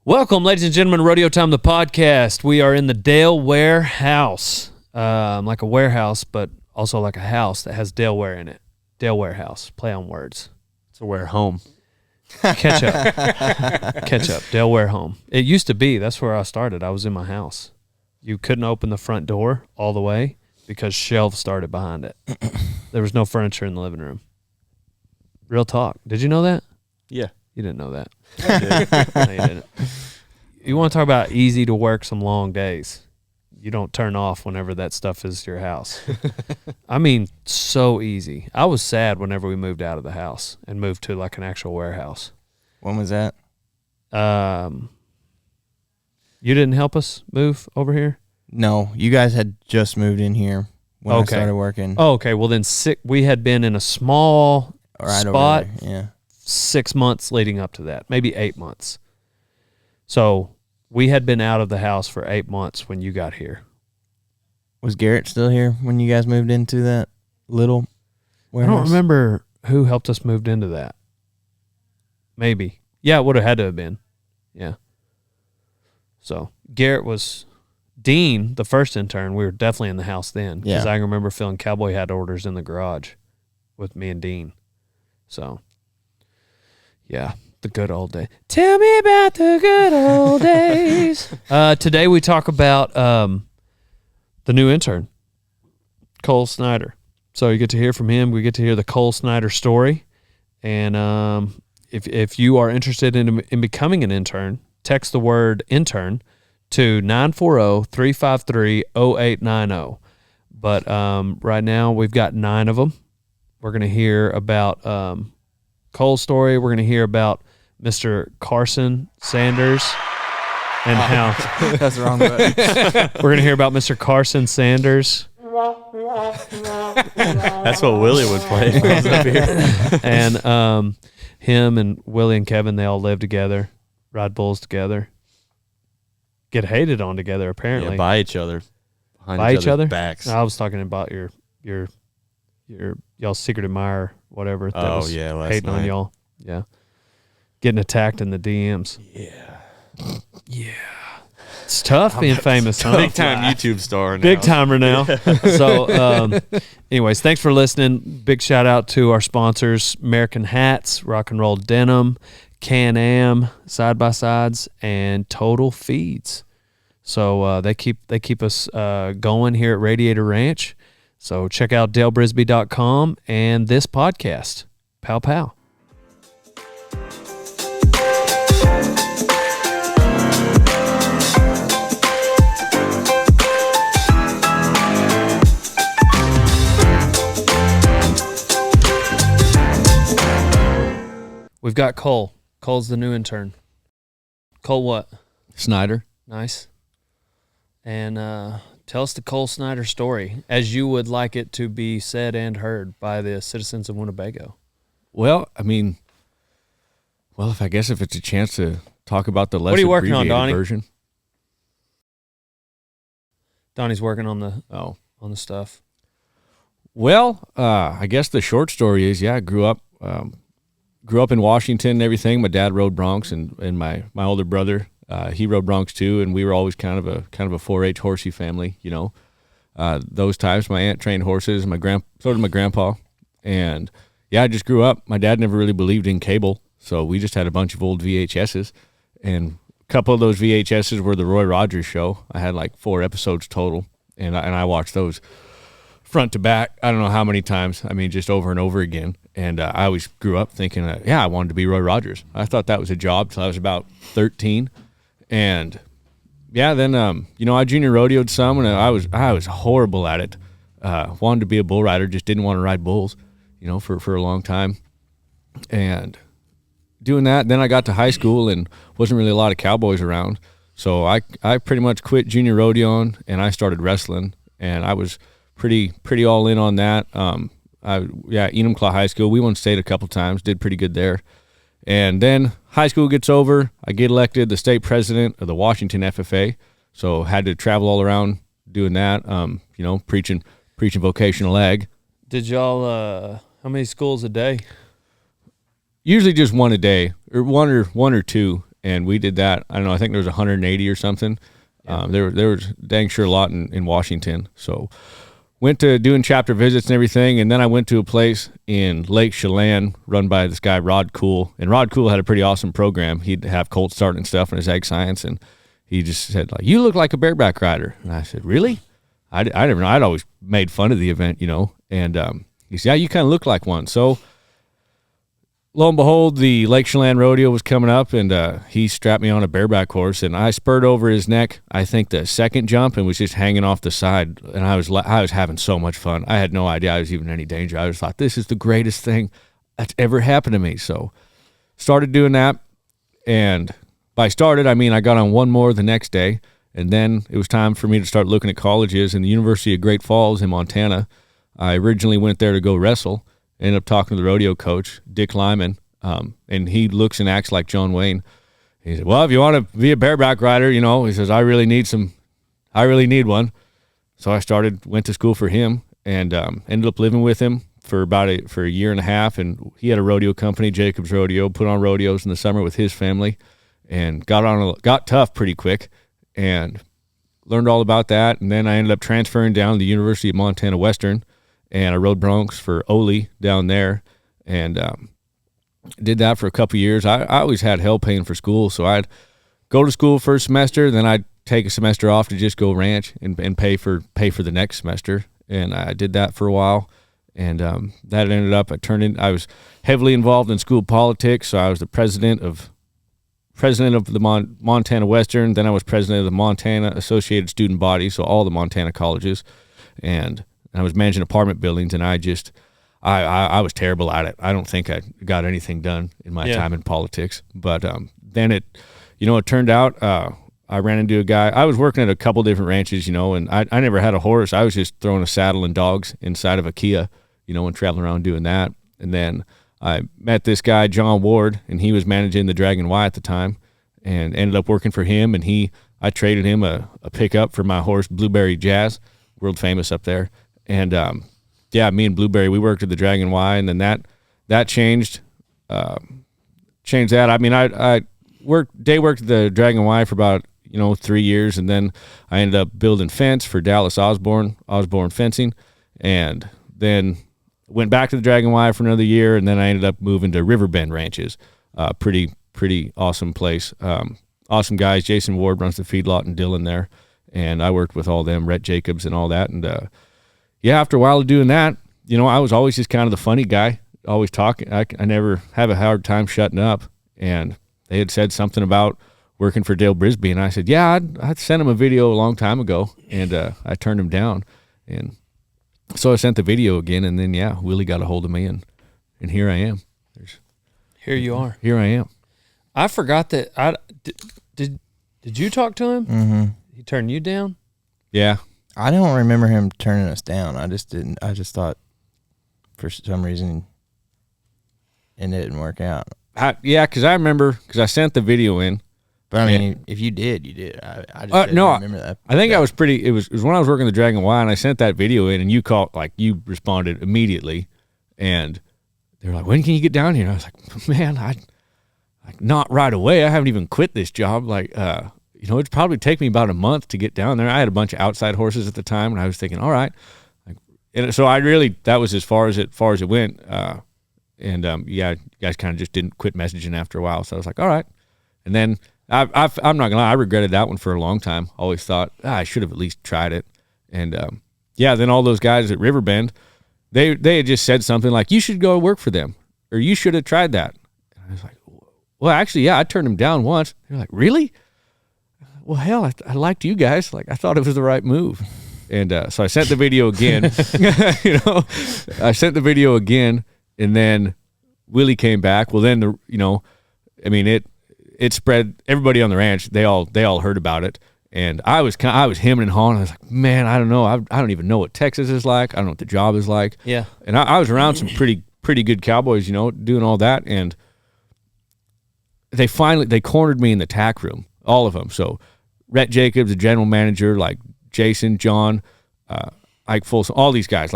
Welcome, ladies and gentlemen, Rodeo Time, the podcast. We are in the Dale Warehouse, like a warehouse, but also like a house that has Delaware in it. Dale Warehouse, play on words. It's a ware home. Catch up, Delaware home. It used to be, that's where I started. I was in my house. You couldn't open the front door all the way because shelves started behind it. There was no furniture in the living room. Real talk. Did you know that? Yeah. You didn't know that. I did. No, you didn't. You want to talk about easy to work some long days. You don't turn off whenever that stuff is your house. I mean, so easy. I was sad whenever we moved out of the house and moved to like an actual warehouse. When was that? You didn't help us move over here? No, you guys had just moved in here when I started working. Oh, okay. Well, then we had been in a small spot. Over there. Yeah. 6 months leading up to that, maybe 8 months. So we had been out of the house for 8 months when you got here. Was Garrett still here when you guys moved into that little warehouse? I don't remember who helped us move into that. Maybe. Yeah, it would have had to have been. Yeah. So Garrett was Dean, the first intern. We were definitely in the house then because Yeah. I remember filling cowboy hat orders in the garage with me and Dean. So, yeah, the good old days. Tell me about the good old days. Today we talk about the new intern, Cole Snyder. So you get to hear from him. We get to hear the Cole Snyder story. And if you are interested in becoming an intern, text the word intern to 940-353-0890. But right now we've got 9 of them. We're going to hear about Cole's story. We're going to hear about Mr. Carson Sanders and how That's the wrong button. we're going to hear about Mr. Carson Sanders. That's what Willie would play if he was up here. And him and Willie and Kevin, they all live together, ride bulls together, get hated on together apparently. Yeah, by each other. Behind By each other? backs. I was talking about your y'all's secret admirer, whatever. That was last hating on night. y'all. Yeah, getting attacked in the DMs. Yeah. It's tough being famous, huh? Big time YouTube star now. Big timer now. So, anyways, thanks for listening. Big shout out to our sponsors: American Hats, Rock and Roll Denim, Can-Am Side by Sides, and Total Feeds. So they keep us going here at Radiator Ranch. So check out dalebrisby.com and this podcast. Pow pow. We've got Cole. Cole's the new intern. Cole what? Snyder. Nice. And tell us the Cole Snyder story as you would like it to be said and heard by the citizens of Winnebago. Well, I mean, if it's a chance to talk about the less What are you working on, abbreviated Donnie? version. Donnie's working on the stuff. Well, I guess the short story is, I grew up in Washington and everything. My dad rode broncs, and my older brother, he rode broncs too, and we were always kind of a 4-H horsey family, you know. Those times, my aunt trained horses, so did my grandpa, and I just grew up. My dad never really believed in cable, so we just had a bunch of old VHSs, and a couple of those VHSs were the Roy Rogers show. I had like 4 episodes total, and I watched those front to back. I don't know how many times. I mean, just over and over again. And I always grew up thinking, I wanted to be Roy Rogers. I thought that was a job till I was about 13. And then I junior rodeoed some, and I was horrible at it. Wanted to be a bull rider, just didn't want to ride bulls, for a long time. And doing that, then I got to high school and wasn't really a lot of cowboys around. So I pretty much quit junior rodeoing, and I started wrestling, and I was pretty all in on that. Enumclaw High School, we won state a couple times, did pretty good there. And then high school gets over, I get elected the state president of the Washington FFA, so had to travel all around doing that, preaching vocational ag. Did y'all, how many schools a day? Usually just one a day, or one or two. and we did that. I don't know. I think there was 180 or something. Yeah. There was dang sure a lot in Washington. So went to doing chapter visits and everything, and then I went to a place in Lake Chelan run by this guy Rod Cool, and Rod Cool had a pretty awesome program. He'd have colts starting and stuff in his ag science, and he just said, like, "You look like a bareback rider." And I said, "Really?" I never know. I'd always made fun of the event, and he said, "Yeah, you kind of look like one." So lo and behold, the Lake Chelan Rodeo was coming up, and he strapped me on a bareback horse, and I spurred over his neck, I think the second jump, and was just hanging off the side, and I was having so much fun. I had no idea I was even in any danger. I just thought, this is the greatest thing that's ever happened to me. So started doing that, and by started, I mean I got on one more the next day, and then it was time for me to start looking at colleges, and the University of Great Falls in Montana. I originally went there to go wrestle. Ended up talking to the rodeo coach, Dick Lyman, and he looks and acts like John Wayne. He said, "Well, if you want to be a bareback rider, he says, I really need one." So I went to school for him, and ended up living with him for a year and a half. And he had a rodeo company, Jacob's Rodeo, put on rodeos in the summer with his family, and got tough pretty quick, and learned all about that. And then I ended up transferring down to the University of Montana Western, and I rode broncs for Ole down there, and did that for a couple years. I always had hell paying for school, so I'd go to school first semester, then I'd take a semester off to just go ranch and pay for the next semester, and I did that for a while, and that ended up I was heavily involved in school politics, so I was the president of the Montana Western, then I was president of the Montana Associated Student Body, so all the Montana colleges, and I was managing apartment buildings, and I was terrible at it. I don't think I got anything done in my time in politics. But then it turned out I ran into a guy. I was working at a couple different ranches, and I never had a horse. I was just throwing a saddle and dogs inside of a Kia, and traveling around doing that. And then I met this guy, John Ward, and he was managing the Dragon Y at the time, and ended up working for him. And I traded him a pickup for my horse, Blueberry Jazz, world famous up there. And me and Blueberry, we worked at the Dragon Y, and then that changed that. I mean, I worked at the Dragon Y for about 3 years, and then I ended up building fence for Dallas Osborne Fencing, and then went back to the Dragon Y for another year, and then I ended up moving to Riverbend Ranches. Pretty awesome place. Awesome guys. Jason Ward runs the feedlot in Dillon there, and I worked with all them, Rhett Jacobs and all that, and after a while of doing that, I was always just kind of the funny guy, always talking. I never have a hard time shutting up. And they had said something about working for Dale Brisby, and I said, yeah, I'd sent him a video a long time ago, and I turned him down. And so I sent the video again, and then, Willie got a hold of me, and here I am. Here you are. Here I am. I forgot that. Did you talk to him? Mm-hmm. He turned you down? Yeah. I don't remember him turning us down. I just didn't. I just thought for some reason it didn't work out. Because I sent the video in. But I mean, if you did, you did. I just didn't remember that. I think I was pretty. It was when I was working the Dragon Y, and I sent that video in, and you responded immediately, and they were like, "When can you get down here?" And I was like, "Man, not right away. I haven't even quit this job. It'd probably take me about a month to get down there." I had a bunch of outside horses at the time, and I was thinking, all right. So that was as far as it went. You guys kind of just didn't quit messaging after a while. So I was like, all right. And then I'm not gonna lie, I regretted that one for a long time. Always thought I should have at least tried it. And then all those guys at Riverbend, they had just said something like, you should go work for them, or you should have tried that. And I was like, well, actually, I turned them down once. They're like, really? Well, hell, I liked you guys. I thought it was the right move. And so I sent the video again. I sent the video again, and then Willie came back. Well, then, it spread. Everybody on the ranch, they all heard about it. And I was hemming and hawing. I was like, man, I don't know. I don't even know what Texas is like. I don't know what the job is like. Yeah. And I was around some pretty good cowboys, doing all that. And they cornered me in the tack room, all of them. So Rhett Jacobs, the general manager, like Jason, John, Ike Folsom, all these guys,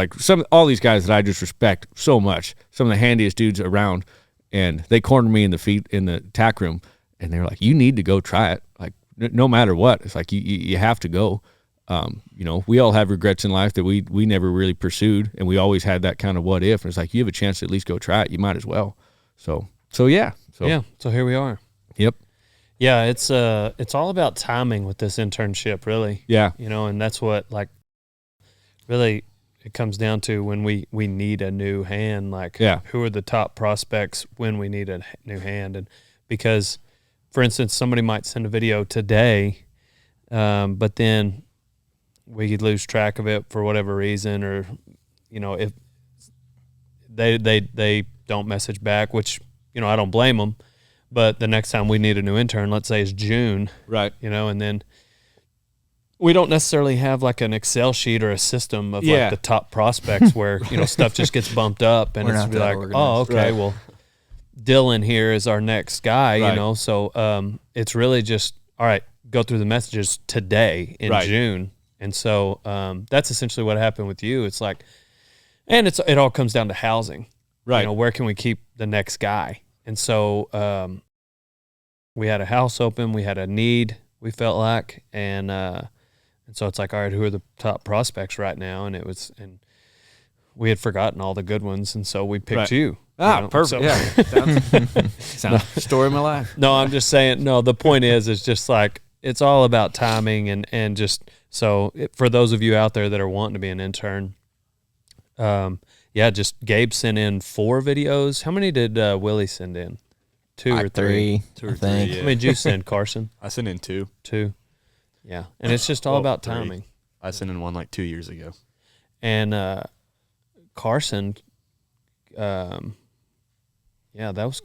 all these guys that I just respect so much, some of the handiest dudes around, and they cornered me in the tack room, and they're like, you need to go try it. Like, no matter what, it's like you have to go. You know, we all have regrets in life that we never really pursued, and we always had that kind of what if. And it's like, you have a chance to at least go try it. You might as well. So yeah. So here we are. Yep. Yeah, it's all about timing with this internship, really. Yeah. You know, and that's what, like, really it comes down to when we need a new hand. Like, who are the top prospects when we need a new hand? And because, for instance, somebody might send a video today, but then we could lose track of it for whatever reason, or, you know, if they don't message back, which, you know, I don't blame them. But the next time we need a new intern, let's say it's June, right? You know, and then we don't necessarily have like an Excel sheet or a system of like the top prospects where, you know, stuff just gets bumped up, and it's like, oh, okay, well, Dylan here is our next guy, you know. So it's really just, all right, go through the messages today in June. And so that's essentially what happened with you. It's like, and it all comes down to housing, right? You know, where can we keep the next guy? And so we had a house open, we had a need, we felt like, and so it's like, all right, who are the top prospects right now? And we had forgotten all the good ones, and so we picked you. Ah, you know? perfect. So, sounds story of my life. No, I'm just saying. No, the point is just like, it's all about timing, and just so for those of you out there that are wanting to be an intern. Just Gabe sent in 4 videos. How many did Willie send in? 2 or 3? 2 or 3. Yeah. How many did you send, Carson? I sent in 2. 2. Yeah. And it's just all about 3. timing. I sent in one like 2 years ago. And Carson, that was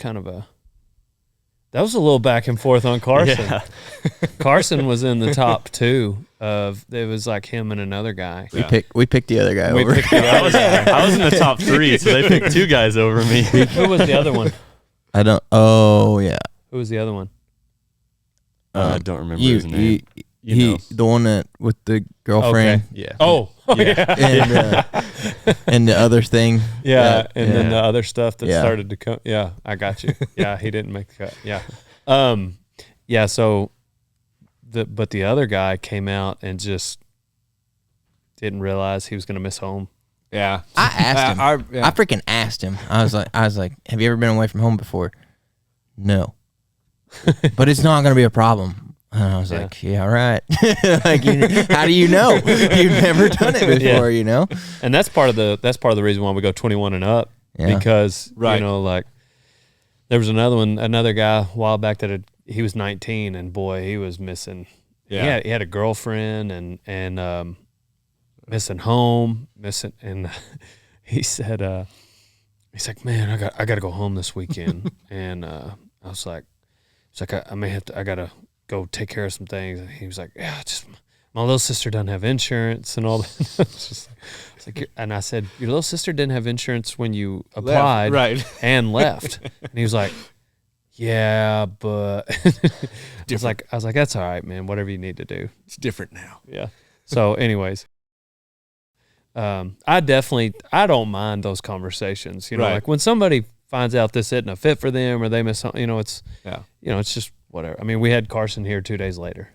that was a little back and forth on Carson. Yeah. Carson was in the top 2 of, it was like him and another guy. We picked the other guy over. I was in the top 3, so they picked 2 guys over me. Who was the other one? I don't. Oh yeah. Who was the other one? I don't remember his name. The one that with the girlfriend. Okay. Yeah. Oh yeah. And the other thing. Yeah, then the other stuff that started to come. Yeah, I got you. Yeah, he didn't make the cut. Yeah. So but the other guy came out and just didn't realize he was going to miss home. Yeah. I asked him. I freaking asked him. I was like, have you ever been away from home before? No. But it's not going to be a problem. And I was like, yeah, right. Like, how do you know? You've never done it before, you know? And that's part of the reason why we go 21 and up. Yeah. Because, you know, like, there was another guy a while back that he was 19, and boy, he was missing. Yeah. He had a girlfriend and missing home, and he said, he's like, man, I got to go home this weekend. And I was like, it's like, I got to go take care of some things. And he was like, yeah, just my little sister doesn't have insurance and all that. And I said, your little sister didn't have insurance when you applied and left. And he was like, yeah, but I was like, that's all right, man. Whatever you need to do. It's different now. Yeah. So anyways, I don't mind those conversations, you know, like when somebody finds out this isn't a fit for them or they miss something, you know, it's just whatever. I mean, we had Carson here 2 days later.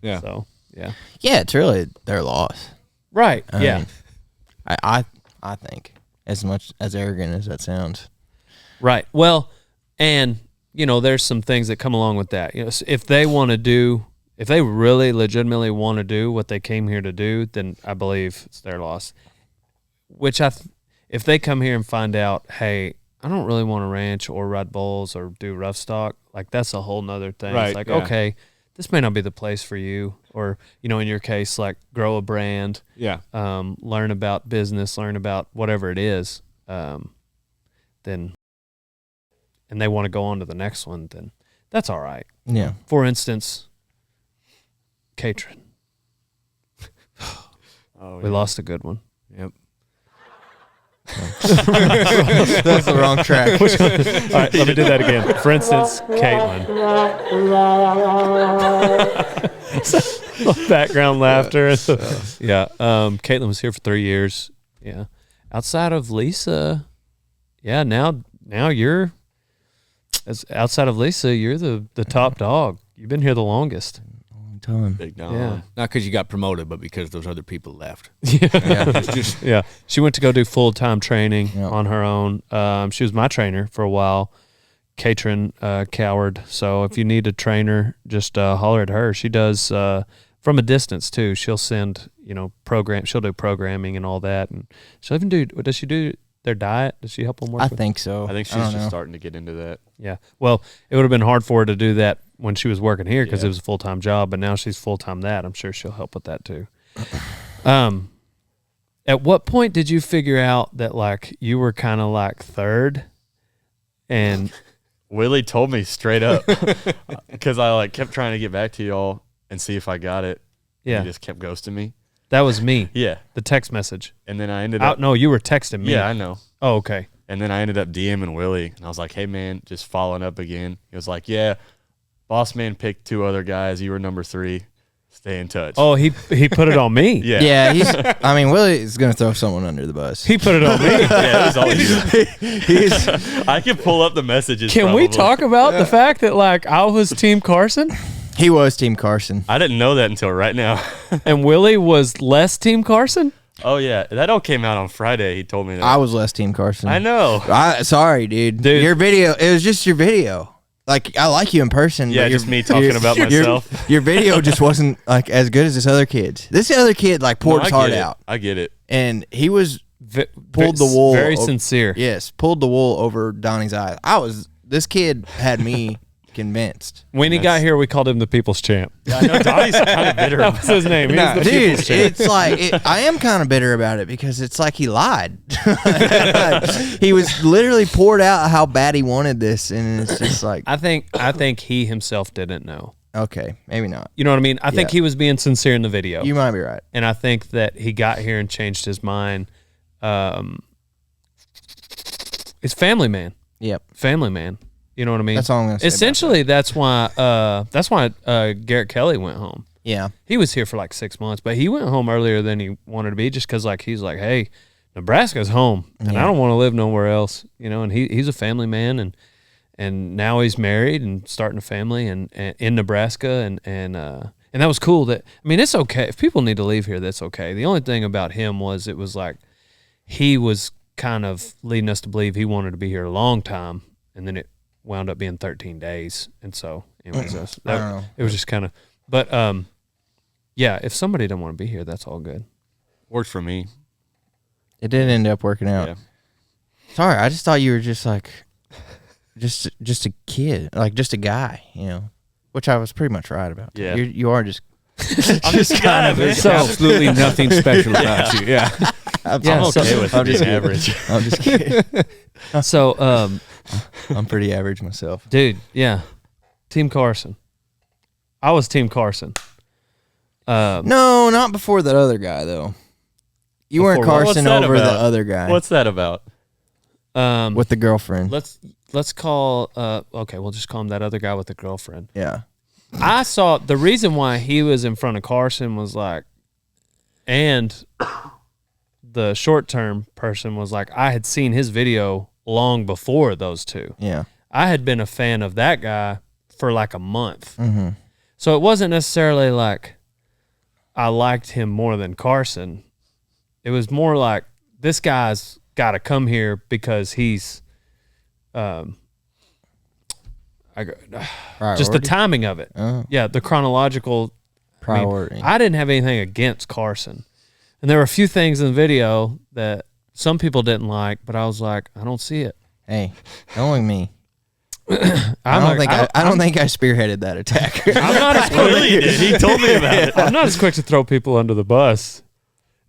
Yeah. So, yeah. Yeah, it's really their loss. Right. I mean, I think, as much as arrogant as that sounds. Right. Well, and, you know, there's some things that come along with that. You know, if they really legitimately want to do what they came here to do, then I believe it's their loss. Which if they come here and find out, hey, I don't really want to ranch or ride bulls or do rough stock, like that's a whole nother thing. Right, it's like, okay, this may not be the place for you, or, you know, in your case, like grow a brand, learn about business, learn about whatever it is, then, and they want to go on to the next one, then that's all right. Yeah. For instance, Katrin. We lost a good one. Yep. That's the wrong track. All right, let me do that again. For instance, Caitlin. Background laughter. Yeah. Caitlin was here for 3 years. Yeah. Outside of Lisa, now you're as outside of Lisa, you're the top dog. You've been here the longest. Time. Big Don. Yeah. Not because you got promoted, but because those other people left. Yeah. She went to go do full-time training Yep. on her own. She was my trainer for a while, Katrin Coward. So if you need a trainer, just holler at her. She does from a distance too. She'll send, program. She'll do programming and all that, and she'll even do. Does she do their diet? Does she help them work? I with think so. I think she's don't just know. starting to get into that. Yeah. Well, it would have been hard for her to do that when she was working here because Yeah. it was a full-time job, but now she's full-time that. I'm sure she'll help with that too. At what point did you figure out that like you were kind of like third and Willie told me straight up because I like kept trying to get back to y'all and see if I got it. yeah, He just kept ghosting me. that was me. Yeah. The text message. And then I ended up. No, you were texting me. Yeah, I know. Oh, okay. And then I ended up DMing Willie, and I was like, "Hey man, just following up again." He was like, "Yeah, boss man picked 2 other guys. You were number 3. Stay in touch." Oh, he put it on me. yeah, Yeah, Willie is going to throw someone under the bus. He put it on me. yeah. It was all you. I can pull up the messages. Can we probably. talk about the fact that like I was Team Carson He was Team Carson. I didn't know that until right now. and Willie was less Team Carson? Oh yeah, that all came out on Friday. He told me that. I was less Team Carson. I know. Sorry, dude. Dude. Your video, it was just your video. Like, I like you in person. Yeah, but just me talking about myself. Your video just wasn't like as good as this other kid's. This other kid like poured No, his I heart get it. out, I get it. and he was Pulled the wool. Very over- sincere. Yes, pulled the wool over Donnie's eyes. This kid had me convinced. When he got here, we called him the People's Champ. I know Donnie's kind of bitter. That was his name. He was the Dude, People's Champ. it's like I am kind of bitter about it because it's like he lied. He was literally poured out how bad he wanted this, and it's just like, I think he himself didn't know. okay, maybe not. You know what I mean? I think Yeah. he was being sincere in the video. You might be right. And I think that he got here and changed his mind. It's family man. Yep, Family man. You know what I mean? that's all I'm gonna say. Essentially, that's why Garrett Kelly went home. Yeah, He was here for like 6 months, but he went home earlier than he wanted to be just because like he's like, hey, Nebraska's home, and I don't want to live nowhere else. And he's a family man, and now he's married and starting a family and in Nebraska, and that was cool. That it's okay if people need to leave here. That's okay. The only thing about him was it was like he was kind of leading us to believe he wanted to be here a long time, and then it wound up being 13 days. And so, anyways, I don't know. it was just kind of, but yeah, if somebody don't want to be here, that's all good. Worked for me. it did end up working out. Yeah. Sorry, I just thought you were just like, just a kid, like just a guy, which I was pretty much right about. Yeah. You are just. I'm just kind of. There's absolutely nothing special about you. Yeah. I'm Okay with I'm being just kidding. average. I'm just kidding. So, I'm pretty average myself. dude, yeah, Team Carson. I was Team Carson. No, not before that other guy though. You weren't Before what? Carson What's that over the about? other guy What's that about? with the girlfriend. Let's call. Okay, we'll just call him that other guy with the girlfriend. Yeah. I saw the reason why he was in front of Carson was like, and the short-term person was like, I had seen his video long before those two. Yeah. I had been a fan of that guy for like a month. Mm-hmm. So it wasn't necessarily like I liked him more than Carson. It was more like this guy's got to come here because he's just the timing of it. Oh, Yeah, the chronological priority. I didn't have anything against Carson. And there were a few things in the video that some people didn't like, but I was like, I don't see it. Hey, knowing me, I I don't think I spearheaded that attack. I'm not as Willie did. He told me about it. I'm not as quick to throw people under the bus.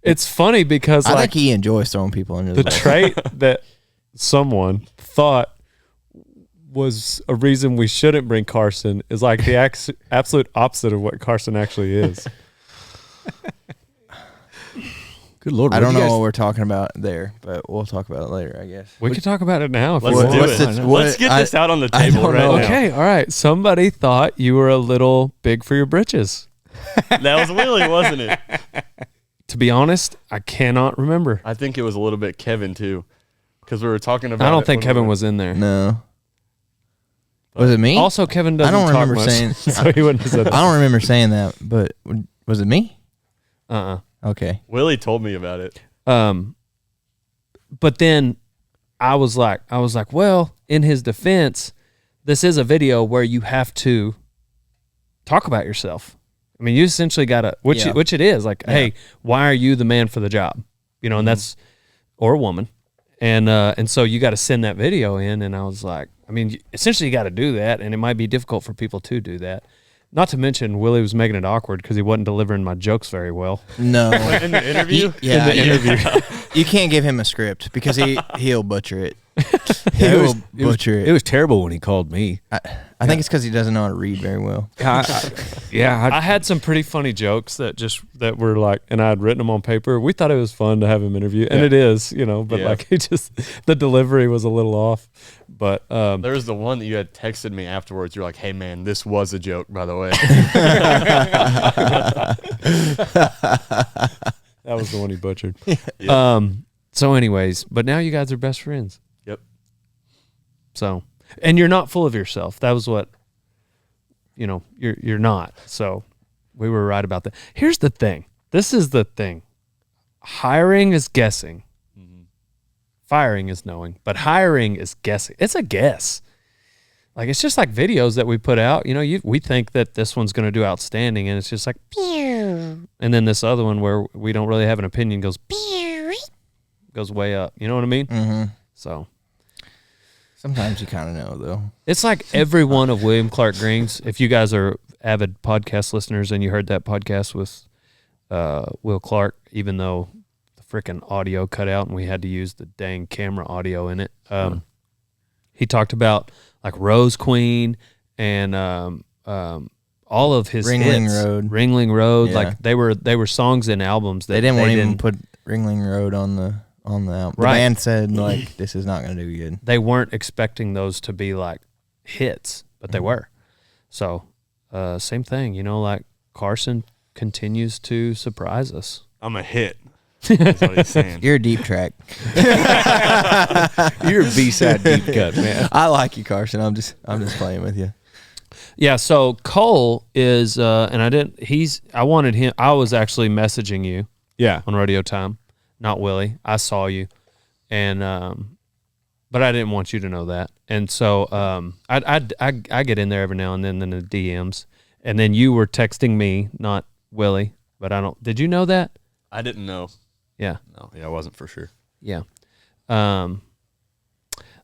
It's funny because I like think he enjoys throwing people under the the bus. trait that someone thought was a reason we shouldn't bring Carson is like the absolute opposite of what Carson actually is. Good Lord. I what don't do you know guys- what we're talking about there, but we'll talk about it later, I guess. We could talk about it now. If Let's you do want. what's it. the- Let's get this out on the I table don't right know. now. Okay, all right. Somebody thought you were a little big for your britches. That was Willie, wasn't it? To be honest, I cannot remember. I think it was a little bit Kevin too, because we were talking about. I don't it think when we Kevin were- was in there. No. Was it me? Also, Kevin doesn't I don't talk remember much, saying. so he wouldn't have said that. I don't remember saying that, but was it me? Okay. Willie told me about it. But then I was like, well, in his defense, this is a video where you have to talk about yourself. I mean, you essentially got to, which it is like, hey, why are you the man for the job? You know, and that's, or a woman. And so you got to send that video in. And I was like, I mean, essentially you got to do that. And it might be difficult for people to do that. Not to mention, Willie was making it awkward because he wasn't delivering my jokes very well. No. In the interview? In the interview. You can't give him a script because he'll butcher it. He'll butcher it. It was terrible when he called me. I think it's because he doesn't know how to read very well. I had some pretty funny jokes that were like, and I had written them on paper. We thought it was fun to have him interview, and it is, you know, but like the delivery was a little off. But there was the one that you had texted me afterwards. You're like, "Hey man, this was a joke, by the way." That was the one he butchered. Yeah. So anyways, but now you guys are best friends. Yep. So, and you're not full of yourself. That was what, you know, you're not. So we were right about that. Here's the thing. This is the thing. Hiring is guessing. Mm-hmm. Firing is knowing, but hiring is guessing. It's a guess. Like, it's just like videos that we put out. You know, we think that this one's going to do outstanding, and it's just like, and then this other one where we don't really have an opinion goes way up. You know what I mean? Mm-hmm. So sometimes you kind of know, though. it's like every one of William Clark Green's. If you guys are avid podcast listeners and you heard that podcast with Will Clark, even though the freaking audio cut out and we had to use the dang camera audio in it, he talked about like Rose Queen and all of his Ringling hits. Road. Ringling Road. Yeah. like they were songs and albums that They didn't want to even put Ringling Road on the album. The Right. band said, like, this is not going to do good. They weren't expecting those to be like hits, but they were. So same thing, you know, like Carson continues to surprise us. I'm a hit. That's what he's saying. You're a deep track. You're a B-side deep cut, man. I like you, Carson. I'm just playing with you. Yeah, so Cole is, and I wanted him, I was actually messaging you Yeah. on Rodeo Time, not Willie. I saw you, and, but I didn't want you to know that. And so I get in there every now and then in the DMs, and then you were texting me, not Willie, but did you know that? I didn't know. Yeah. No, yeah, I wasn't for sure. Yeah.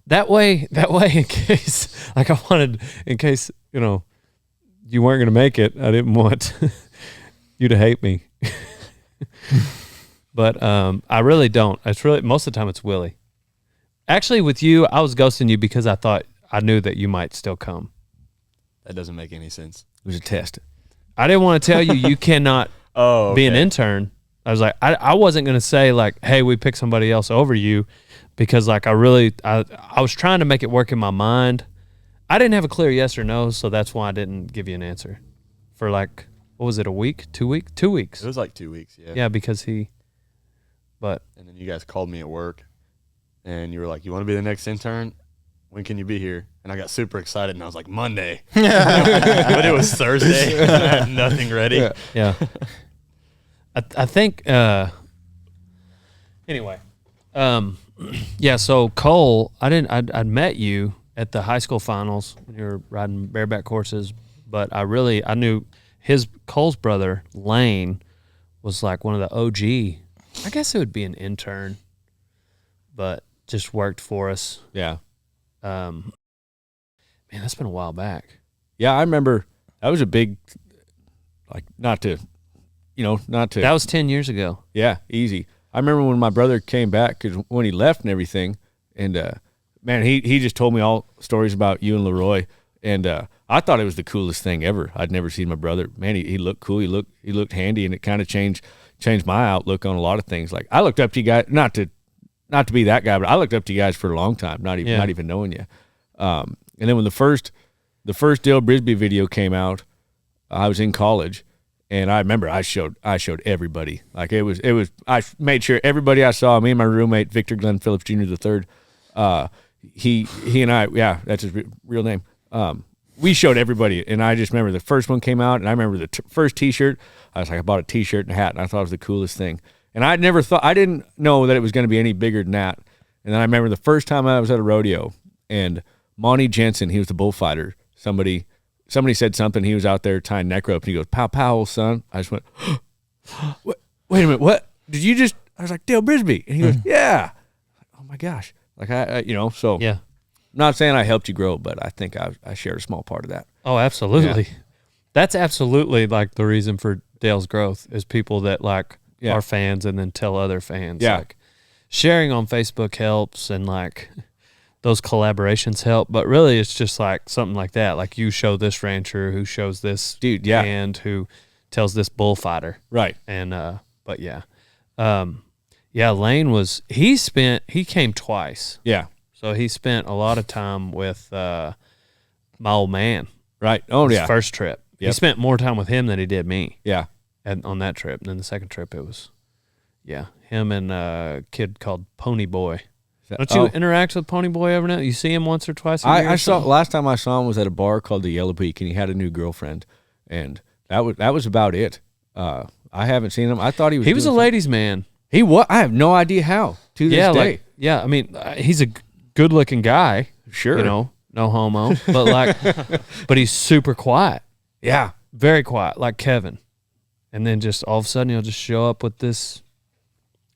That way, in case, like in case, you know, you weren't going to make it, I didn't want you to hate me. But I really don't. It's really, most of the time it's Willie. Actually, with you, I was ghosting you because I knew that you might still come. That doesn't make any sense. It was a test. I didn't want to tell you cannot be an intern. I was like, I wasn't going to say like, hey, we picked somebody else over you, because like I was trying to make it work in my mind. I didn't have a clear yes or no, so that's why I didn't give you an answer for like, what was it, a week, 2 weeks? 2 weeks. It was like 2 weeks, yeah. Yeah, because but. And then you guys called me at work, and you were like, you want to be the next intern? When can you be here? And I got super excited, and I was like, Monday. But it was Thursday. And I had nothing ready. Yeah. I think, anyway, yeah, so Cole, I'd met you at the high school finals when you were riding bareback horses, but I knew Cole's brother, Lane, was like one of the OG, I guess it would be an intern, but just worked for us. Yeah. Man, that's been a while back. Yeah, I remember that was a big, like, not to. That was 10 years ago. Yeah, easy. I remember when my brother came back, because when he left and everything, and man, he just told me all stories about you and Leroy, and I thought it was the coolest thing ever. I'd never seen my brother. Man, he looked cool. He looked handy, and it kind of changed my outlook on a lot of things. Like, I looked up to you guys, not to be that guy, but I looked up to you guys for a long time, not even knowing you. And then when the first Dale Brisby video came out, I was in college. And I remember I showed everybody. Like, it was I made sure everybody I saw, me and my roommate Victor Glenn Phillips Jr. III, he and I, yeah, that's his real name. we showed everybody, and I just remember the first one came out, and I remember the first T-shirt. I was like, I bought a T-shirt and a hat, and I thought it was the coolest thing. And I didn't know that it was going to be any bigger than that. And then I remember the first time I was at a rodeo, and Monty Jensen, he was the bullfighter. Somebody said something. He was out there tying neck rope, and he goes, "Pow, pow, son." I just went, wait a minute, what? Did you just? I was like, Dale Brisby. And he goes, yeah. Oh, my gosh. Like, so. Yeah. I'm not saying I helped you grow, but I think I shared a small part of that. Oh, absolutely. Yeah. That's absolutely, like, the reason for Dale's growth is people that, like, are fans and then tell other fans. Yeah. Like, sharing on Facebook helps and, like, those collaborations help. But really, it's just, like, something like that. Like, you show this rancher who shows this dude, and who tells this bullfighter. Right. And, but, yeah. Lane he came twice. Yeah. So he spent a lot of time with my old man. Right. Oh, his first trip. Yep. He spent more time with him than he did me. Yeah. And on that trip. And then the second trip, it was, him and a kid called Pony Boy. Don't you interact with Pony Boy ever now? You see him once or twice a year? I saw, last time I saw him was at a bar called the Yellow Peak, and he had a new girlfriend. And that was about it. I haven't seen him. I thought he was. He was a ladies' man. He was. I have no idea how to this day. I mean, he's a good-looking guy. Sure, no homo, but but he's super quiet. Yeah, very quiet, like Kevin. And then just all of a sudden, he'll just show up with this.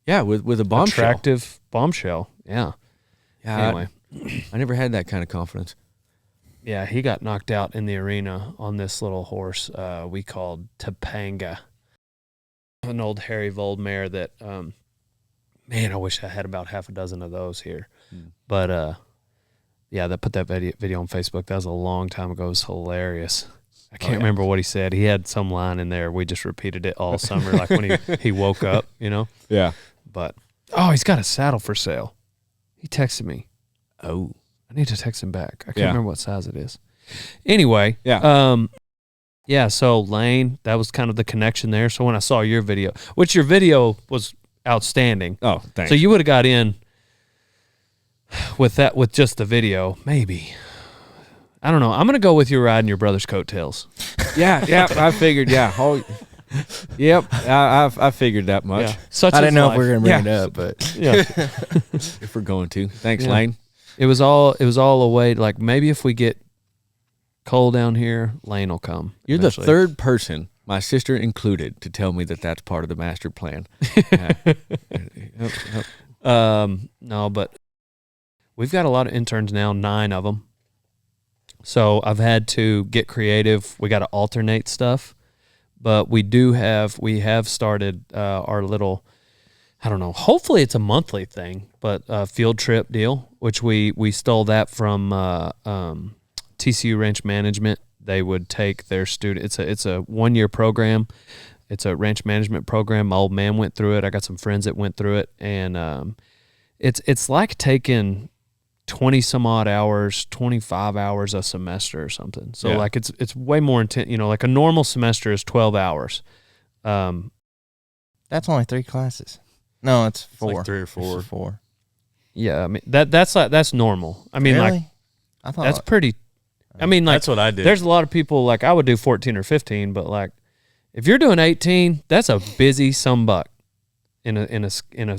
Yeah, with a bombshell. Attractive bombshell. Yeah. Anyway, I never had that kind of confidence. Yeah, he got knocked out in the arena on this little horse we called Topanga. An old hairy Vold mare that, I wish I had about half a dozen of those here. But, they put that video on Facebook. That was a long time ago. It was hilarious. I can't remember what he said. He had some line in there. We just repeated it all summer, like when he woke up, Yeah. But, he's got a saddle for sale. He texted me. Oh, I need to text him back. I can't remember what size it is. Anyway, so Lane, that was kind of the connection there. So when I saw your video, which your video was outstanding. Oh, thanks. So you would have got in with just the video, maybe. I don't know. I'm going to go with you riding your brother's coattails. Yeah, I figured, Oh, yep, I figured that much. Yeah. I didn't know if we were going to bring it up, but if we're going to. Thanks, Lane. It was all a way, like maybe if we get cold down here, Lane will come. You're eventually. The third person, my sister included, to tell me that that's part of the master plan. No, but we've got a lot of interns now, 9 of them. So I've had to get creative. We got to alternate stuff, but we have started our little, I don't know, hopefully it's a monthly thing, but field trip deal, which we stole that from TCU Ranch Management. They would take their student. It's a 1-year program. It's a ranch management program. My old man went through it. I got some friends that went through it, and it's like taking 20 some odd hours, 25 hours a semester or something. So like it's way more intense. Like a normal semester is 12 hours. That's only 3 classes. No, it's 4. It's like 3 or 4. 4. Yeah, I mean that's normal. I mean, really? like I thought that's pretty. I mean, like that's what I did. There's a lot of people like I would do 14 or 15, but like if you're doing 18, that's a busy buck in a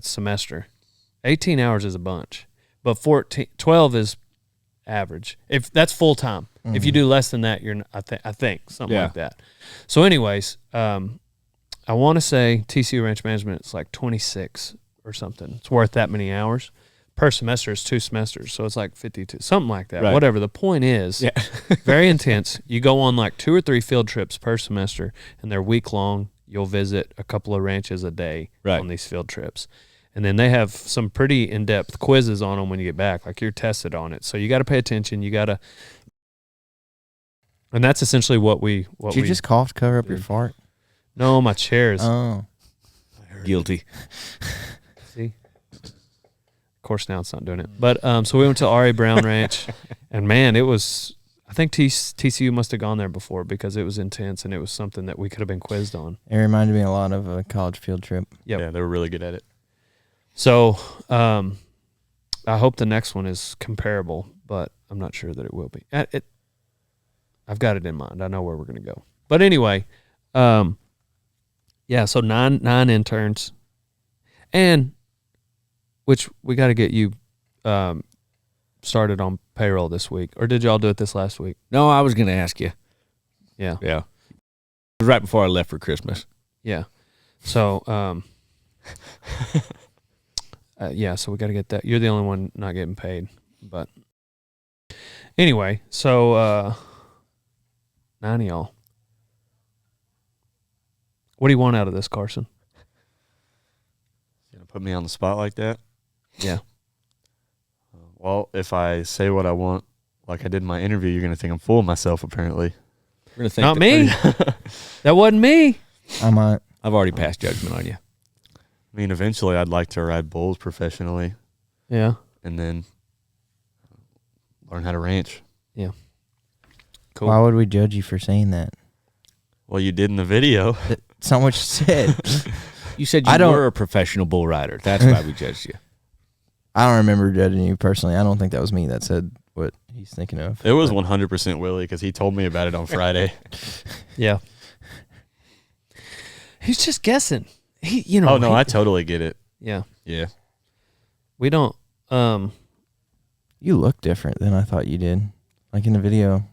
semester. 18 hours is a bunch, but 12 is average. If that's full time. Mm-hmm. If you do less than that, you're I think something like that. So, anyways, I want to say TCU Ranch Management is like 26 or something. It's worth that many hours. Per semester is 2 semesters, so it's like 52, something like that. Right. Whatever. The point is, very intense. You go on like 2 or 3 field trips per semester, and they're week long. You'll visit a couple of ranches a day on these field trips. And then they have some pretty in-depth quizzes on them when you get back. Like you're tested on it. So you got to pay attention. You got to, and that's essentially what we. Did you just cough to cover up your fart? No, my chairs. Oh. Guilty. See? Of course, now it's not doing it. But so we went to R.A. Brown Ranch, and man, it was. I think TCU must have gone there before because it was intense and it was something that we could have been quizzed on. It reminded me a lot of a college field trip. Yep. Yeah, they were really good at it. So I hope the next one is comparable, but I'm not sure that it will be. I've got it in mind. I know where we're gonna go. But anyway, yeah. So nine interns, and which we got to get you started on payroll this week, or did y'all do it this last week? No, I was going to ask you. Yeah. Yeah. It was right before I left for Christmas. Yeah. So, yeah, so we got to get that. You're the only one not getting paid. But anyway, so 9 of y'all. What do you want out of this, Carson? You gonna put me on the spot like that? Yeah. Well, if I say what I want, like I did in my interview, you're gonna think I'm full of myself. Apparently, We're gonna think Not me. That wasn't me. I might. I've already passed judgment on you. I mean, eventually, I'd like to ride bulls professionally, Yeah. and then learn how to ranch. Yeah. Cool. Why would we judge you for saying that? Well, you did in the video. It's not what you said. You said I you don't- were a professional bull rider. That's why we judged you. I don't remember judging you personally. I don't think that was me that said what he's thinking of. It was 100% Willie because he told me about it on Friday. Yeah. He's just guessing. He, you know. Oh no, I totally get it. Yeah. Yeah. We don't. You look different than I thought you did. Like in the video,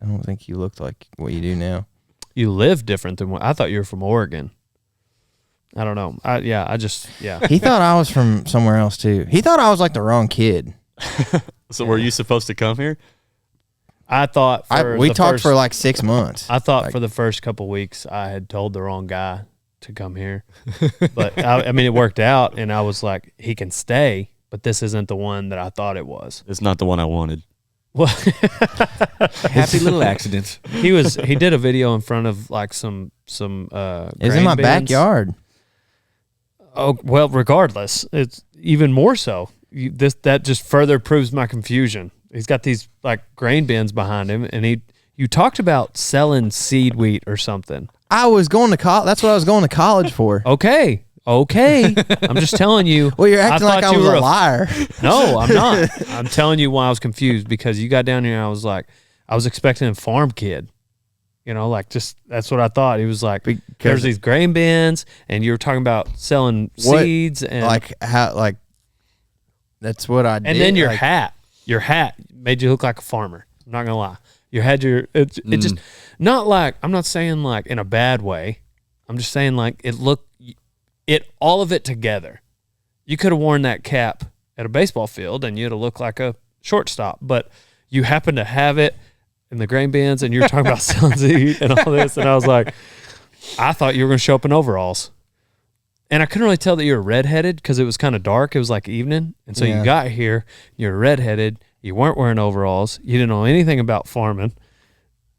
I don't think you looked like what you do now. You live different than what I thought. You were from Oregon. I don't know. Yeah. He thought I was from somewhere else too. He thought I was like the wrong kid. So were you supposed to come here? I thought We talked for like 6 months. I thought like- for the first couple weeks I had told the wrong guy to come here, but I mean it worked out, and I was like, he can stay, but this isn't the one that I thought it was. It's not the one I wanted. Well, Happy little accidents. he did a video in front of like some It's in grain my bins. backyard. Oh well, regardless, it's even more so. That just further proves my confusion. He's got these like grain bins behind him, and you talked about selling seed wheat or something. I was going to college. That's what I was going to college for. Okay. I'm just telling you. Well, you're acting like I you was were a liar. No, I'm not. I'm telling you why I was confused, because you got down here and I was like, I was expecting a farm kid. You know, like just that's what I thought. He was like, there's these grain bins, and you were talking about selling seeds and Like how? Like that's what I did. and then your like, hat made you look like a farmer. I'm not gonna lie. You had it just not like, I'm not saying like in a bad way. I'm just saying like all of it together. You could have worn that cap at a baseball field and you'd have looked like a shortstop, but you happen to have it in the grain bins, and you're talking about selling seed and all this, and I was like, I thought you were going to show up in overalls. And I couldn't really tell that you were redheaded because it was kind of dark. It was like evening. And so you got here, you're redheaded, you weren't wearing overalls, you didn't know anything about farming.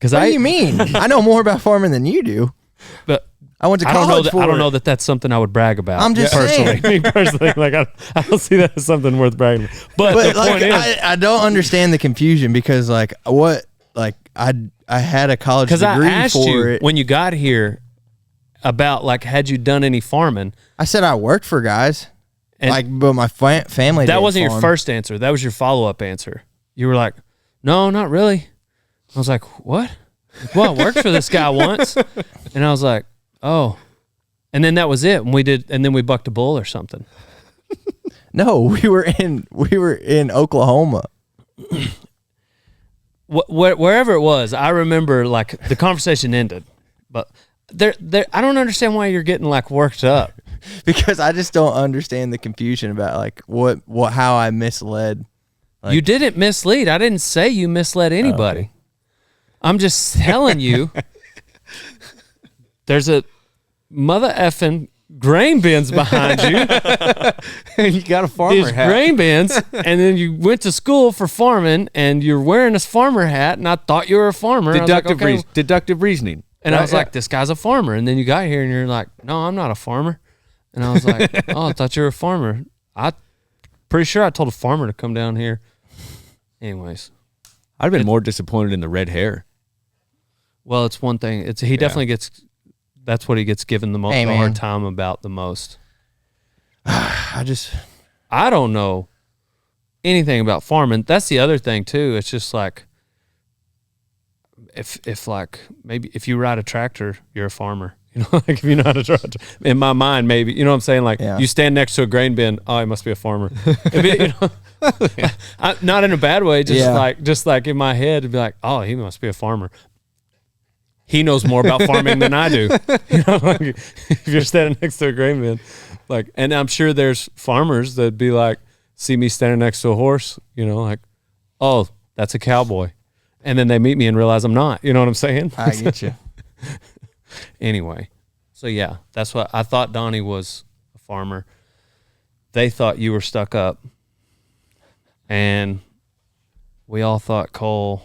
What do you mean? I know more about farming than you do. But I went to I college don't know it. that that's something I would brag about. I'm just personally. saying. Me personally, like I don't see that as something worth bragging about. But the like point is, I don't understand the confusion because like what like I had a college because degree I asked for you it. when you got here about like, had you done any farming? I said I worked for guys. And like, but my family. that didn't wasn't your farm. first answer. That was your follow-up answer. You were like, no, not really. I was like, what? Well, I worked for this guy once. And I was like, oh. And then that was it. And then we bucked a bull or something. No, we were in Oklahoma. Wherever it was, I remember like the conversation ended. But I don't understand why you're getting like worked up. Because I just don't understand the confusion about like how I misled. Like, you didn't mislead. I didn't say you misled anybody. Okay. I'm just telling you, there's a mother effing grain bins behind you. And you got a farmer These hat. grain bins, and then you went to school for farming, and you're wearing this farmer hat, and I thought you were a farmer. I was like, okay. Deductive reasoning. And I was like, this guy's a farmer. And then you got here, and you're like, no, I'm not a farmer. And I was like, oh, I thought you were a farmer. I pretty sure I told a farmer to come down here. Anyways. I'd have been more disappointed in the red hair. Well, it's one thing. He definitely gets. That's what he gets given the hard time about the most. I don't know anything about farming. That's the other thing too. It's just like if like maybe if you ride a tractor, you're a farmer. You know, like if you know how to drive. In my mind, maybe you know what I'm saying. Like you stand next to a grain bin, oh, he must be a farmer. Not in a bad way, just like in my head, it'd be like, oh, he must be a farmer. He knows more about farming than I do. You know, like if you're standing next to a grain bin, like, and I'm sure there's farmers that'd be like, see me standing next to a horse, you know, like, oh, that's a cowboy, and then they meet me and realize I'm not. You know what I'm saying? I get you. Anyway, so yeah, that's what I thought. Donnie was a farmer. They thought you were stuck up, and we all thought Cole.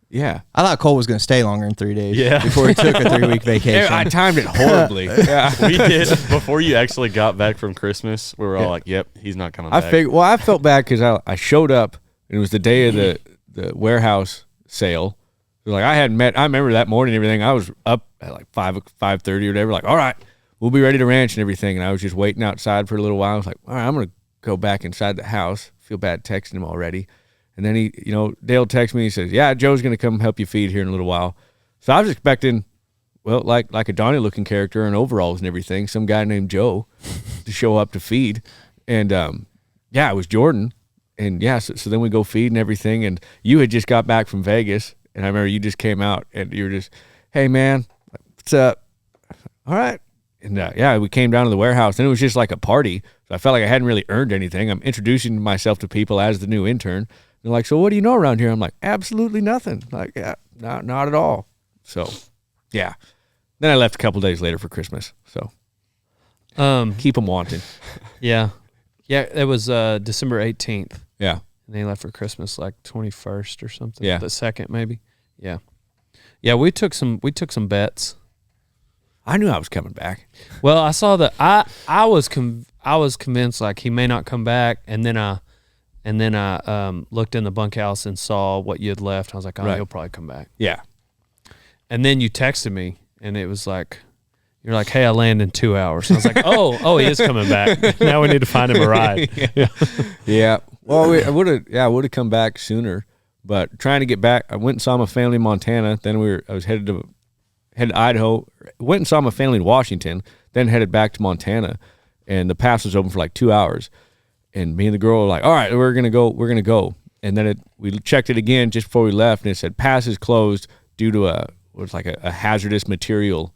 Yeah, I thought Cole was going to stay longer than 3 days. Yeah. Before he took a 3-week vacation. I timed it horribly. Yeah, We did before you actually got back from Christmas. We were all like, "Yep, he's not coming back." I felt bad because I showed up and it was the day of the warehouse sale. Like I hadn't met. I remember that morning and everything. I was up at like 5:30 or whatever. Like, all right, we'll be ready to ranch and everything. And I was just waiting outside for a little while. I was like, all right, I'm gonna go back inside the house. Feel bad texting him already. And then Dale texts me. He says, yeah, Joe's gonna come help you feed here in a little while. So I was expecting, well, like a Donnie looking character in overalls and everything, some guy named Joe to show up to feed. And it was Jordan. And so then we go feed and everything. And you had just got back from Vegas. And I remember you just came out and you were just, hey, man, what's up? All right. And we came down to the warehouse and it was just like a party. So I felt like I hadn't really earned anything. I'm introducing myself to people as the new intern. They're like, so what do you know around here? I'm like, absolutely nothing. Like, yeah, not at all. So, yeah. Then I left a couple days later for Christmas. So, keep them wanting. Yeah. Yeah, it was December 18th. Yeah. And they left for Christmas like 21st or something. Yeah. The 2nd maybe. Yeah. Yeah, we took some bets. I knew I was coming back. Well, I saw that I was convinced like he may not come back, and then I looked in the bunkhouse and saw what you had left. I was like, oh, Right. he'll probably come back. Yeah. And then you texted me and it was like, you're like, hey, I land in 2 hours. And I was like, oh, he is coming back. Now we need to find him a ride. Yeah. Well, I would have come back sooner, but trying to get back, I went and saw my family in Montana. Then I was headed to Idaho, went and saw my family in Washington, then headed back to Montana, and the pass was open for like 2 hours. And me and the girl were like, all right, we're going to go. And then we checked it again just before we left, and it said pass is closed due to a hazardous material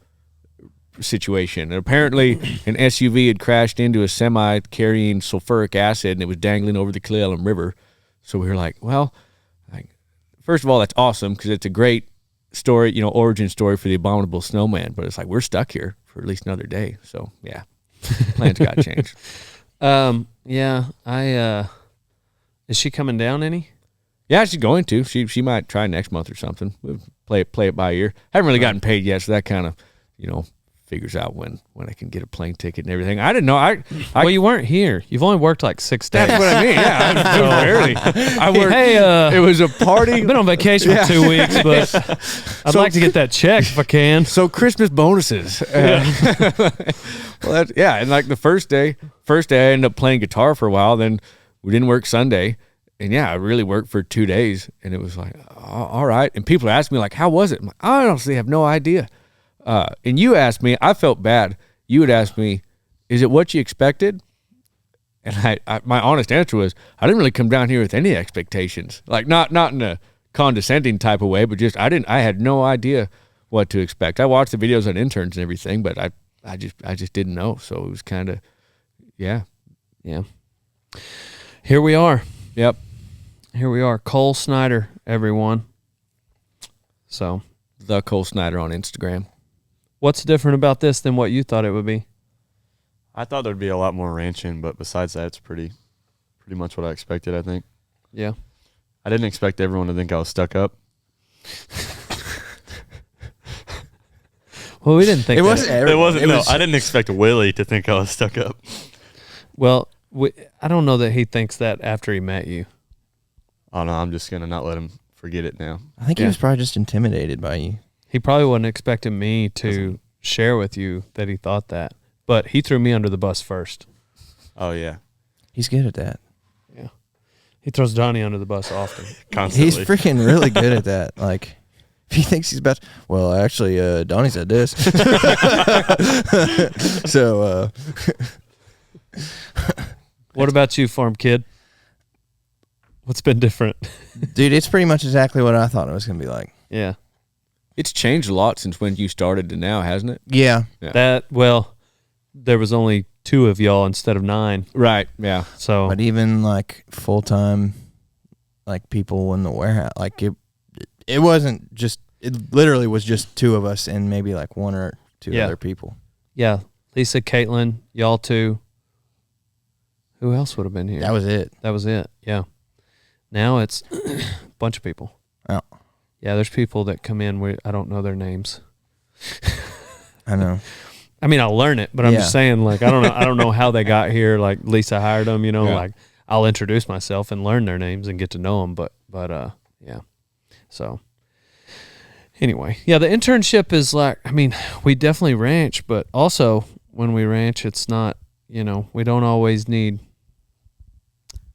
situation. And apparently an SUV had crashed into a semi carrying sulfuric acid, and it was dangling over the Cle Elum River. So we were like, well, first of all, that's awesome because it's a great story, origin story for the abominable snowman. But it's like we're stuck here for at least another day. So yeah, plans got changed. Is she coming down any? Yeah, she's going to. She might try next month or something. We'll play it by ear. Haven't really gotten paid yet, so that kind of, figures out when I can get a plane ticket and everything. I didn't know. Well, you weren't here. You've only worked like 6 days. That's what I mean. Yeah, so barely. I worked. Hey, it was a party. I've been on vacation for 2 weeks, but I'd like to get that check if I can. So Christmas bonuses. And like the first day I ended up playing guitar for a while. Then we didn't work Sunday, and I really worked for 2 days, and it was like, all right. And people asked me like, how was it? I'm like, I honestly have no idea. And you asked me, I felt bad. You would ask me, is it what you expected? And I my honest answer was, I didn't really come down here with any expectations. Like not in a condescending type of way, but just I had no idea what to expect. I watched the videos on interns and everything, but I just didn't know. So it was kind of, yeah. Here we are. Yep. Here we are. Cole Snyder, everyone. So The Cole Snyder on Instagram. What's different about this than what you thought it would be? I thought there'd be a lot more ranching, but besides that, it's pretty much what I expected, I think. Yeah. I didn't expect everyone to think I was stuck up. Well, we didn't think It wasn't. I didn't expect Willie to think I was stuck up. Well, I don't know that he thinks that after he met you. Oh, no, I'm just going to not let him forget it now. I think he was probably just intimidated by you. He probably wasn't expecting me to share with you that he thought that. But he threw me under the bus first. Oh, yeah. He's good at that. Yeah. He throws Donnie under the bus often. Constantly. He's freaking really good at that. Like, if he thinks he's about to, well, actually, Donnie said this. So, What about you, farm kid? What's been different? dude, it's pretty much exactly what I thought it was going to be like. Yeah. It's changed a lot since when you started to now, hasn't it? Yeah. Well, there was only 2 of y'all instead of 9. Right. Yeah. So, But even like full-time, like people in the warehouse, like it wasn't just, it literally was just 2 of us and maybe like 1 or 2 Yeah. other people. yeah, Lisa, Caitlin, y'all 2. Who else would have been here? That was it. That was it. Yeah. Now it's a bunch of people. Oh. Yeah, there's people that come in. I don't know their names. I know. I mean, I'll learn it, but I'm Yeah. just saying, like, I don't know how they got here. Like, Lisa hired them, you know. Yeah. Like, I'll introduce myself and learn their names and get to know them. But yeah. So anyway, yeah, the internship is like, I mean, we definitely ranch, but also when we ranch, it's not, you know, we don't always need.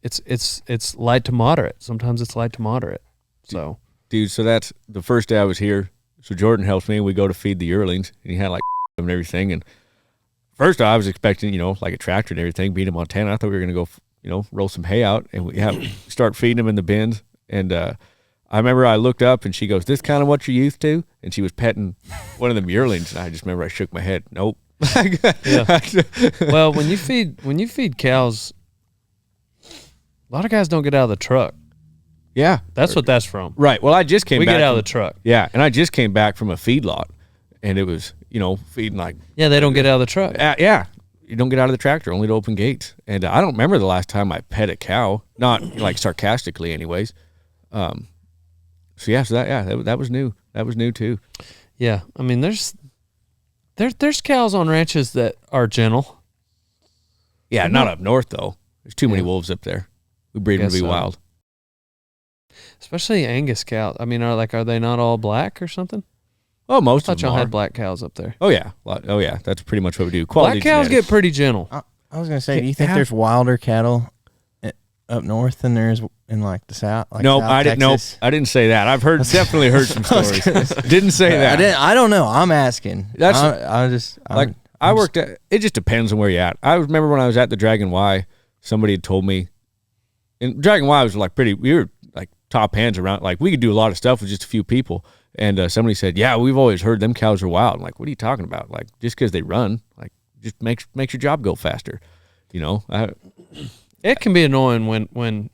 It's light to moderate. Sometimes it's light to moderate. So. Dude, so that's the first day I was here. So Jordan helps me, and we go to feed the yearlings, and he had like and everything. And first I was expecting, you know, like a tractor and everything, being in Montana. I thought we were going to go, you know, roll some hay out, and we start feeding them in the bins. And I remember I looked up, and she goes, "This kind of what you're used to?" And she was petting one of them yearlings, and I just remember I shook my head. Nope. Yeah. Well, when you feed cows, a lot of guys don't get out of the truck. Yeah. That's what that's from. Right. Well, I just came We back. get out of the truck. Yeah, and I just came back from a feedlot, and it was, you know, feeding like. Yeah, they don't get out of the truck. Yeah. You don't get out of the tractor, only to open gates. And I don't remember the last time I pet a cow, not like sarcastically anyways. So that was new. That was new too. Yeah, I mean, there's cows on ranches that are gentle. Yeah, not up north though. There's too many Yeah. wolves up there. We breed them to Guess be so. wild. Especially Angus cows. I mean, are they not all black or something? Oh, I most thought of them y'all are. had black cows up there. Oh yeah, that's pretty much what we do. Quality Black cows genetics. get pretty gentle. I was going to say, do you think Yeah. there's wilder cattle up north than there is in like the south? Like Nope, South I didn't. Nope, Texas? I didn't say that. I've definitely heard some stories. Didn't say that. I don't know. I'm asking. I worked at. It just depends on where you're at. I remember when I was at the Dragon Y, somebody had told me, and Dragon Y was like pretty. We were like top hands around. Like we could do a lot of stuff with just a few people. And somebody said, "Yeah, we've always heard them cows are wild." I'm like, what are you talking about? Like just because they run, like just makes your job go faster. You know. It can be annoying when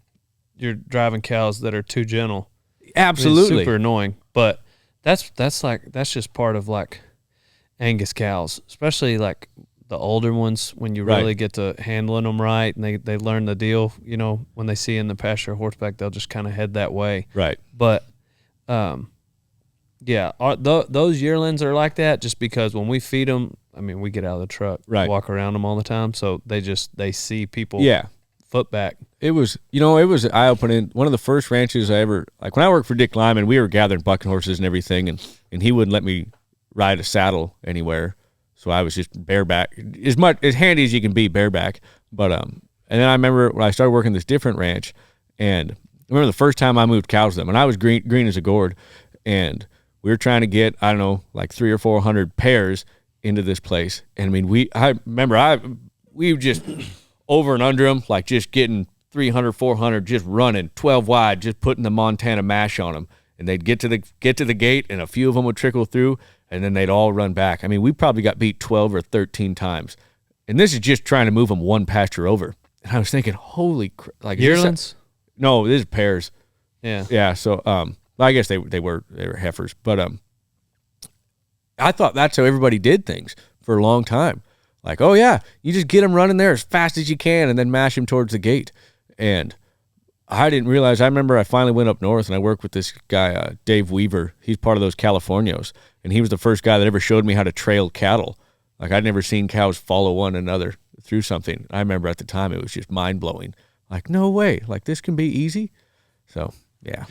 you're driving cows that are too gentle. Absolutely. I mean, super annoying. But that's just part of like Angus cows, especially like the older ones when you really get to handling them right and they learn the deal. You know, when they see in the pasture horseback, they'll just kind of head that way. Right. But yeah, those yearlings are like that just because when we feed them, I mean, we get out of the truck, walk around them all the time, so they see people. Yeah. Foot back. It was eye-opening. One of the first ranches I ever, like when I worked for Dick Lyman, we were gathering bucking horses and everything, and he wouldn't let me ride a saddle anywhere, so I was just bareback, as handy as you can be bareback. But and then I remember when I started working this different ranch, and I remember the first time I moved cows to them, and I was green as a gourd, and we were trying to get, I don't know, like 300 or 400 pairs into this place, and I mean we just over and under them, like just getting 300, 400, just running 12 wide, just putting the Montana mash on them. And they'd get to the gate, and a few of them would trickle through, and then they'd all run back. I mean, we probably got beat 12 or 13 times. And this is just trying to move them one pasture over. And I was thinking, holy crap. Like, Yearlings? No, this is pairs. Yeah. Yeah, so I guess they were heifers. But I thought that's how everybody did things for a long time. Like, oh, yeah, you just get them running there as fast as you can and then mash them towards the gate. And I didn't realize, I remember I finally went up north and I worked with this guy, Dave Weaver. He's part of those Californios. And he was the first guy that ever showed me how to trail cattle. Like, I'd never seen cows follow one another through something. I remember at the time it was just mind-blowing. Like, no way. Like, this can be easy? So, yeah.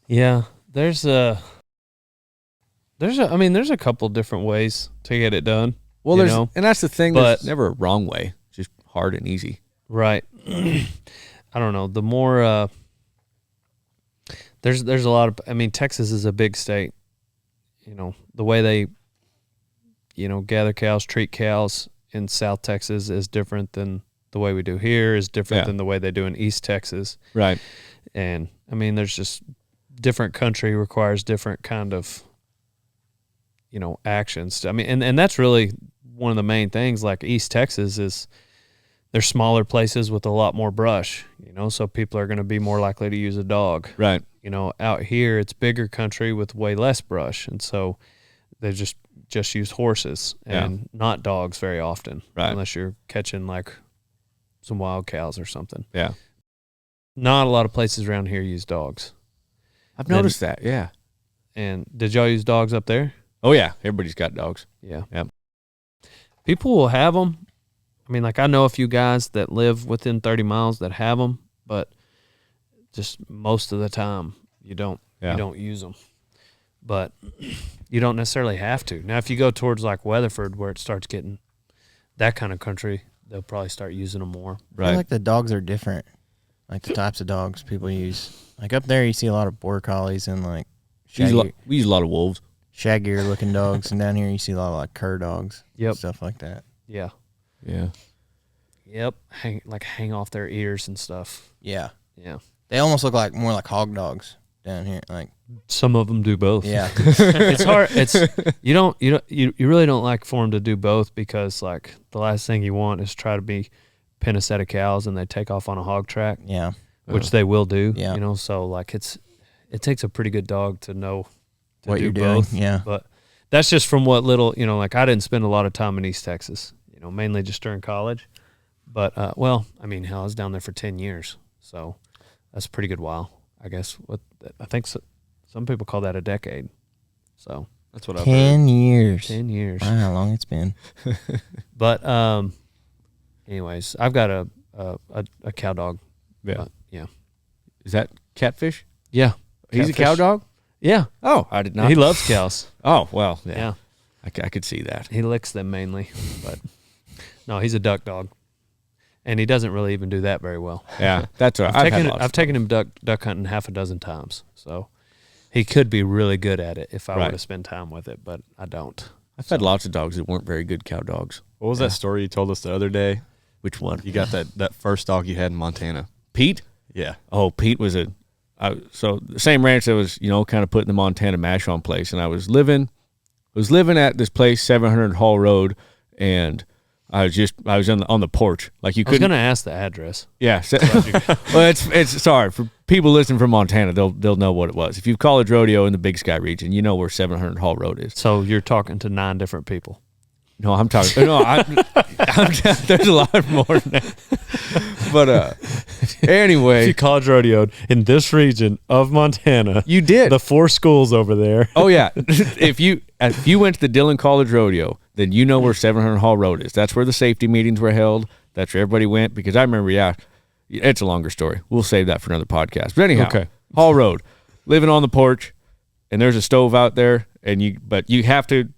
Yeah, there's a couple different ways to get it done. Well, and that's the thing. There's never a wrong way. Just hard and easy. Right. I don't know. The more there's a lot of. I mean, Texas is a big state, the way they, gather cows, treat cows in South Texas is different than the way we do here, is different than the way they do in East Texas. Right. And I mean, there's just different country requires different kind of, actions. I mean, and that's really one of the main things. Like East Texas is, they're smaller places with a lot more brush, so people are going to be more likely to use a dog. Right. Out here it's bigger country with way less brush, and so they just use horses and not dogs very often, right? Unless you're catching like some wild cows or something. Yeah. Not a lot of places around here use dogs. I've noticed that. Yeah. And did y'all use dogs up there? Oh yeah, everybody's got dogs. Yeah. Yep. People will have them. I mean, like I know a few guys that live within 30 miles that have them, but just most of the time you don't use them. But you don't necessarily have to. Now, if you go towards like Weatherford, where it starts getting that kind of country, they'll probably start using them more. Right. I feel like the dogs are different, like the types of dogs people use. Like up there, you see a lot of border collies and like we use a lot of wolves, shaggier looking dogs, and down here you see a lot of like cur dogs, stuff like that. Yeah. Yeah. Yep. Hang off their ears and stuff. Yeah. Yeah. They almost look like more like hog dogs down here. Like some of them do both. Yeah. It's hard. You really don't like for them to do both, because like the last thing you want is try to pin a set of cows and they take off on a hog track. Yeah. Which they will do. Yeah. So like it takes a pretty good dog to know what you're both. doing. Yeah. But that's just from what little, like I didn't spend a lot of time in East Texas, mainly just during college. But, I was down there for 10 years. So that's a pretty good while, I guess. I think some people call that a decade. So that's what I've 10 years. 10 years. Wow, how long it's been. But, anyways, I've got a cow dog. Yeah. Yeah. Is that Catfish? Yeah. He's Catfish. a cow dog? Yeah. Oh, I did not. He loves cows. Oh, well, yeah. Yeah. I could see that. He licks them mainly, but no, he's a duck dog. And he doesn't really even do that very well. Yeah, that's right. I've taken him duck hunting half a dozen times, so he could be really good at it if I were to spend time with it, but I don't. I've had lots of dogs that weren't very good cow dogs. What was that story you told us the other day? Which one? You got that first dog you had in Montana. Pete? Yeah. Oh, Pete was so the same ranch that was, kind of putting the Montana mash on place, and I was living at this place, 700 Hall Road, and I was on the porch. Like you couldn't. I was gonna ask the address. Yeah. Well, it's sorry for people listening from Montana. They'll know what it was. If you College Rodeo in the Big Sky region, you know where 700 Hall Road is. So you're talking to 9 different people. No, I'm talking. No, there's a lot more than that. But anyway, if you College Rodeoed in this region of Montana, you did the 4 schools over there. Oh yeah. If you went to the Dillon College Rodeo, then you know where 700 Hall Road is. That's where the safety meetings were held. That's where everybody went. Because I remember, it's a longer story. We'll save that for another podcast. But anyhow, okay. Hall Road, living on the porch, and there's a stove out there, but you have to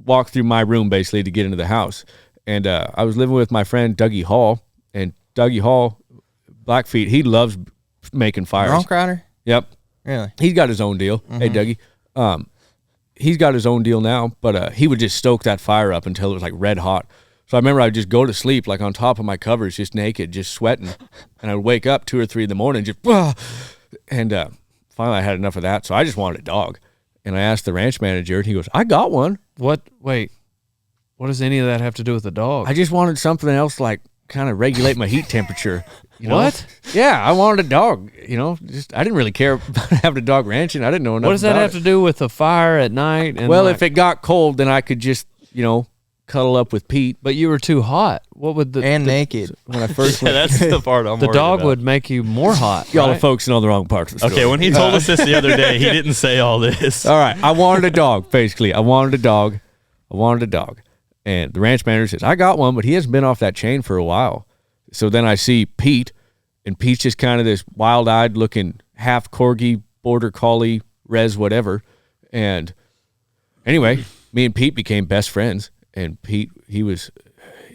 walk through my room basically to get into the house. And I was living with my friend Dougie Hall, and Dougie Hall, Blackfeet, he loves making fires. Bronc rider? Yep. Really? He's got his own deal. Mm-hmm. Hey, Dougie. He's got his own deal now, but he would just stoke that fire up until it was like red hot. So I remember I'd just go to sleep like on top of my covers, just naked, just sweating. And I would wake up 2 or 3 in the morning, just, and finally I had enough of that. So I just wanted a dog. And I asked the ranch manager, and he goes, I got one. What? Wait. What does any of that have to do with the dog? I just wanted something else, like kind of regulate my heat temperature. What? Yeah, I wanted a dog. Just I didn't really care about having a dog ranching. I didn't know enough. What does that have to do with the fire at night? And well, if it got cold, then I could just cuddle up with Pete. But you were too hot. What would naked when I first went? That's the part I'm the worried dog about. would make you more hot. Y'all right? are focusing on the wrong parts of the story. Okay, when he told us this the other day, he didn't say all this. All right, I wanted a dog. Basically, I wanted a dog, and the ranch manager says I got one, but he hasn't been off that chain for a while. So then I see Pete, and Pete's just kind of this wild-eyed looking half corgi, border collie, res whatever. And anyway, me and Pete became best friends. And Pete, he was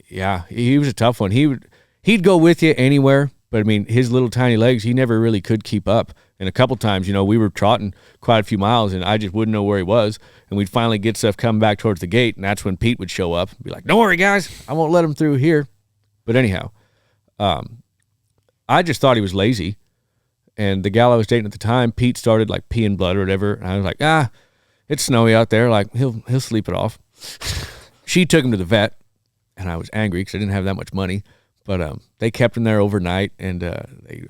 a tough one. He'd go with you anywhere, But I mean, his little tiny legs, he never really could keep up. And a couple times, we were trotting quite a few miles, and I just wouldn't know where he was. And we'd finally get stuff coming back towards the gate, and that's when Pete would show up and be like, "Don't worry, guys, I won't let him through here." But anyhow, I just thought he was lazy. And the gal I was dating at the time, Pete started like peeing blood or whatever. And I was like, it's snowy out there. Like he'll sleep it off. She took him to the vet, and I was angry because I didn't have that much money. But they kept him there overnight, and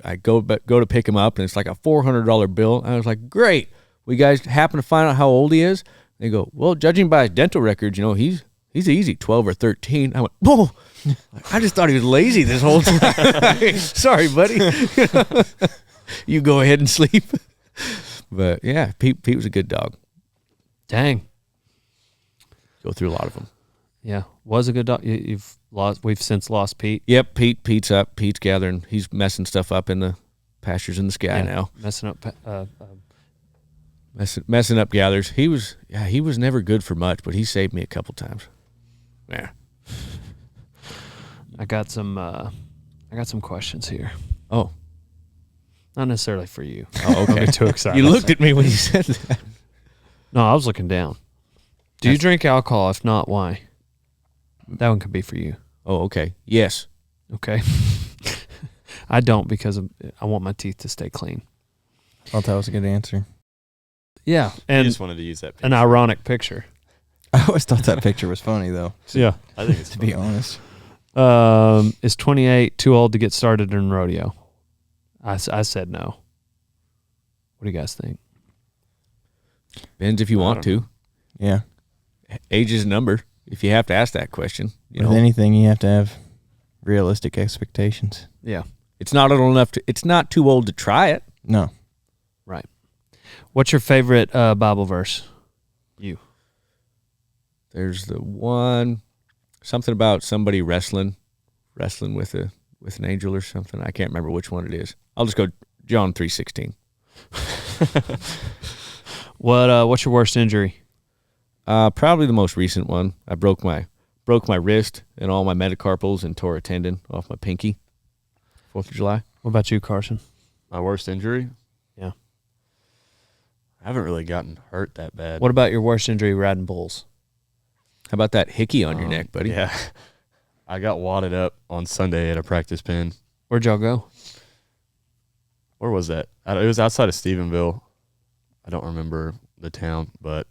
I go to pick him up, and it's like a $400 bill. And I was like, "Great, we guys happen to find out how old he is?" They go, "Well, judging by his dental records, he's easy, 12 or 13. I went, "Whoa." I just thought he was lazy this whole time. Sorry, buddy. You go ahead and sleep. But yeah, Pete was a good dog. Dang. Go through a lot of them. Yeah, was a good dog. We've since lost Pete. Yep, Pete's up. Pete's gathering. He's messing stuff up in the pastures in the sky now. Messing up. Messing up gathers. He was never good for much, but he saved me a couple times. Yeah. I got some questions here. Oh. Not necessarily for you. Oh, okay. Don't be too excited. You looked at me when you said that. No, I was looking down. Do you drink alcohol? If not, why? That one could be for you. Oh, okay. Yes. Okay. I don't because I want my teeth to stay clean. I thought that was a good answer. Yeah. I And just wanted to use that picture. an ironic picture. I always thought that picture was funny, though. Yeah. I think it's To be honest. Is 28 too old to get started in rodeo? I said no. What do you guys think? Depends if you want to. Yeah. Age is a number. If you have to ask that question, With anything, you have to have realistic expectations. Yeah. it's not old enough to. It's not too old to try it. No. Right. What's your favorite Bible verse? You. There's the one, something about somebody wrestling with an angel or something. I can't remember which one it is. I'll just go John 3:16. What's your worst injury? Probably the most recent one. I broke my wrist and all my metacarpals and tore a tendon off my pinky. 4th of July. What about you, Carson? My worst injury? Yeah. I haven't really gotten hurt that bad. What about your worst injury riding bulls? How about that hickey on your neck, buddy? Yeah. I got wadded up on Sunday at a practice pen. Where'd y'all go? Where was that? It was outside of Stephenville. I don't remember the town, but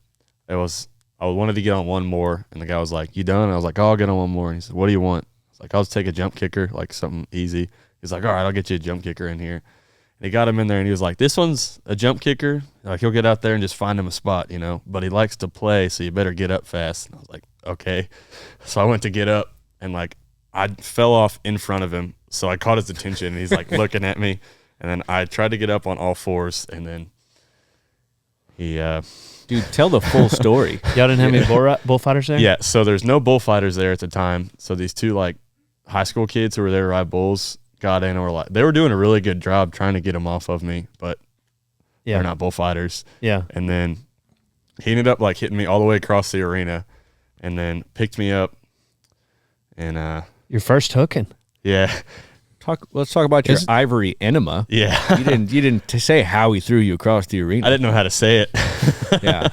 I wanted to get on one more, and the guy was like, "You done?" And I was like, "Oh, I'll get on one more." And he said, "What do you want?" I was like, "I'll just take a jump kicker, like something easy." He's like, "All right, I'll get you a jump kicker in here." And he got him in there, and he was like, "This one's a jump kicker. Like, he'll get out there and just find him a spot, but he likes to play, so you better get up fast." And I was like, "Okay." So I went to get up, and like I fell off in front of him, so I caught his attention, and he's like looking at me, and then I tried to get up on all fours, and then he Dude, tell the full story. Y'all didn't have any bullfighters there? Yeah, so there's no bullfighters there at the time. So these two like high school kids who were there to ride bulls got in and were like, they were doing a really good job trying to get them off of me, but they're not bullfighters. Yeah. And then he ended up like hitting me all the way across the arena, and then picked me up. And your first hooking. yeah, Let's talk about your ivory enema. yeah. You didn't say how he threw you across the arena. I didn't know how to say it. Yeah.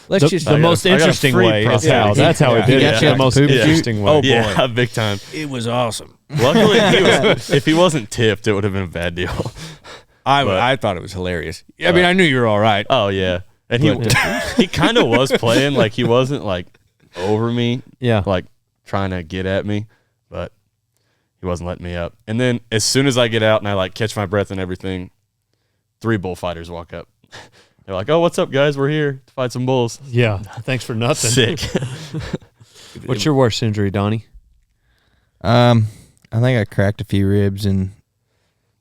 The most interesting way is how. That's how he did it. The most interesting way. Oh, boy. Yeah, big time. It was awesome. Luckily, if he wasn't tipped, it would have been a bad deal. I thought it was hilarious. I mean, I knew you were all right. Oh yeah, and he kind of was playing, like he wasn't like over me, like trying to get at me, but he wasn't letting me up. And then as soon as I get out and I like catch my breath and everything, 3 bullfighters walk up. They're like, "Oh, what's up, guys? We're here to fight some bulls." Yeah. Thanks for nothing. Sick. What's your worst injury, Donnie? I think I cracked a few ribs in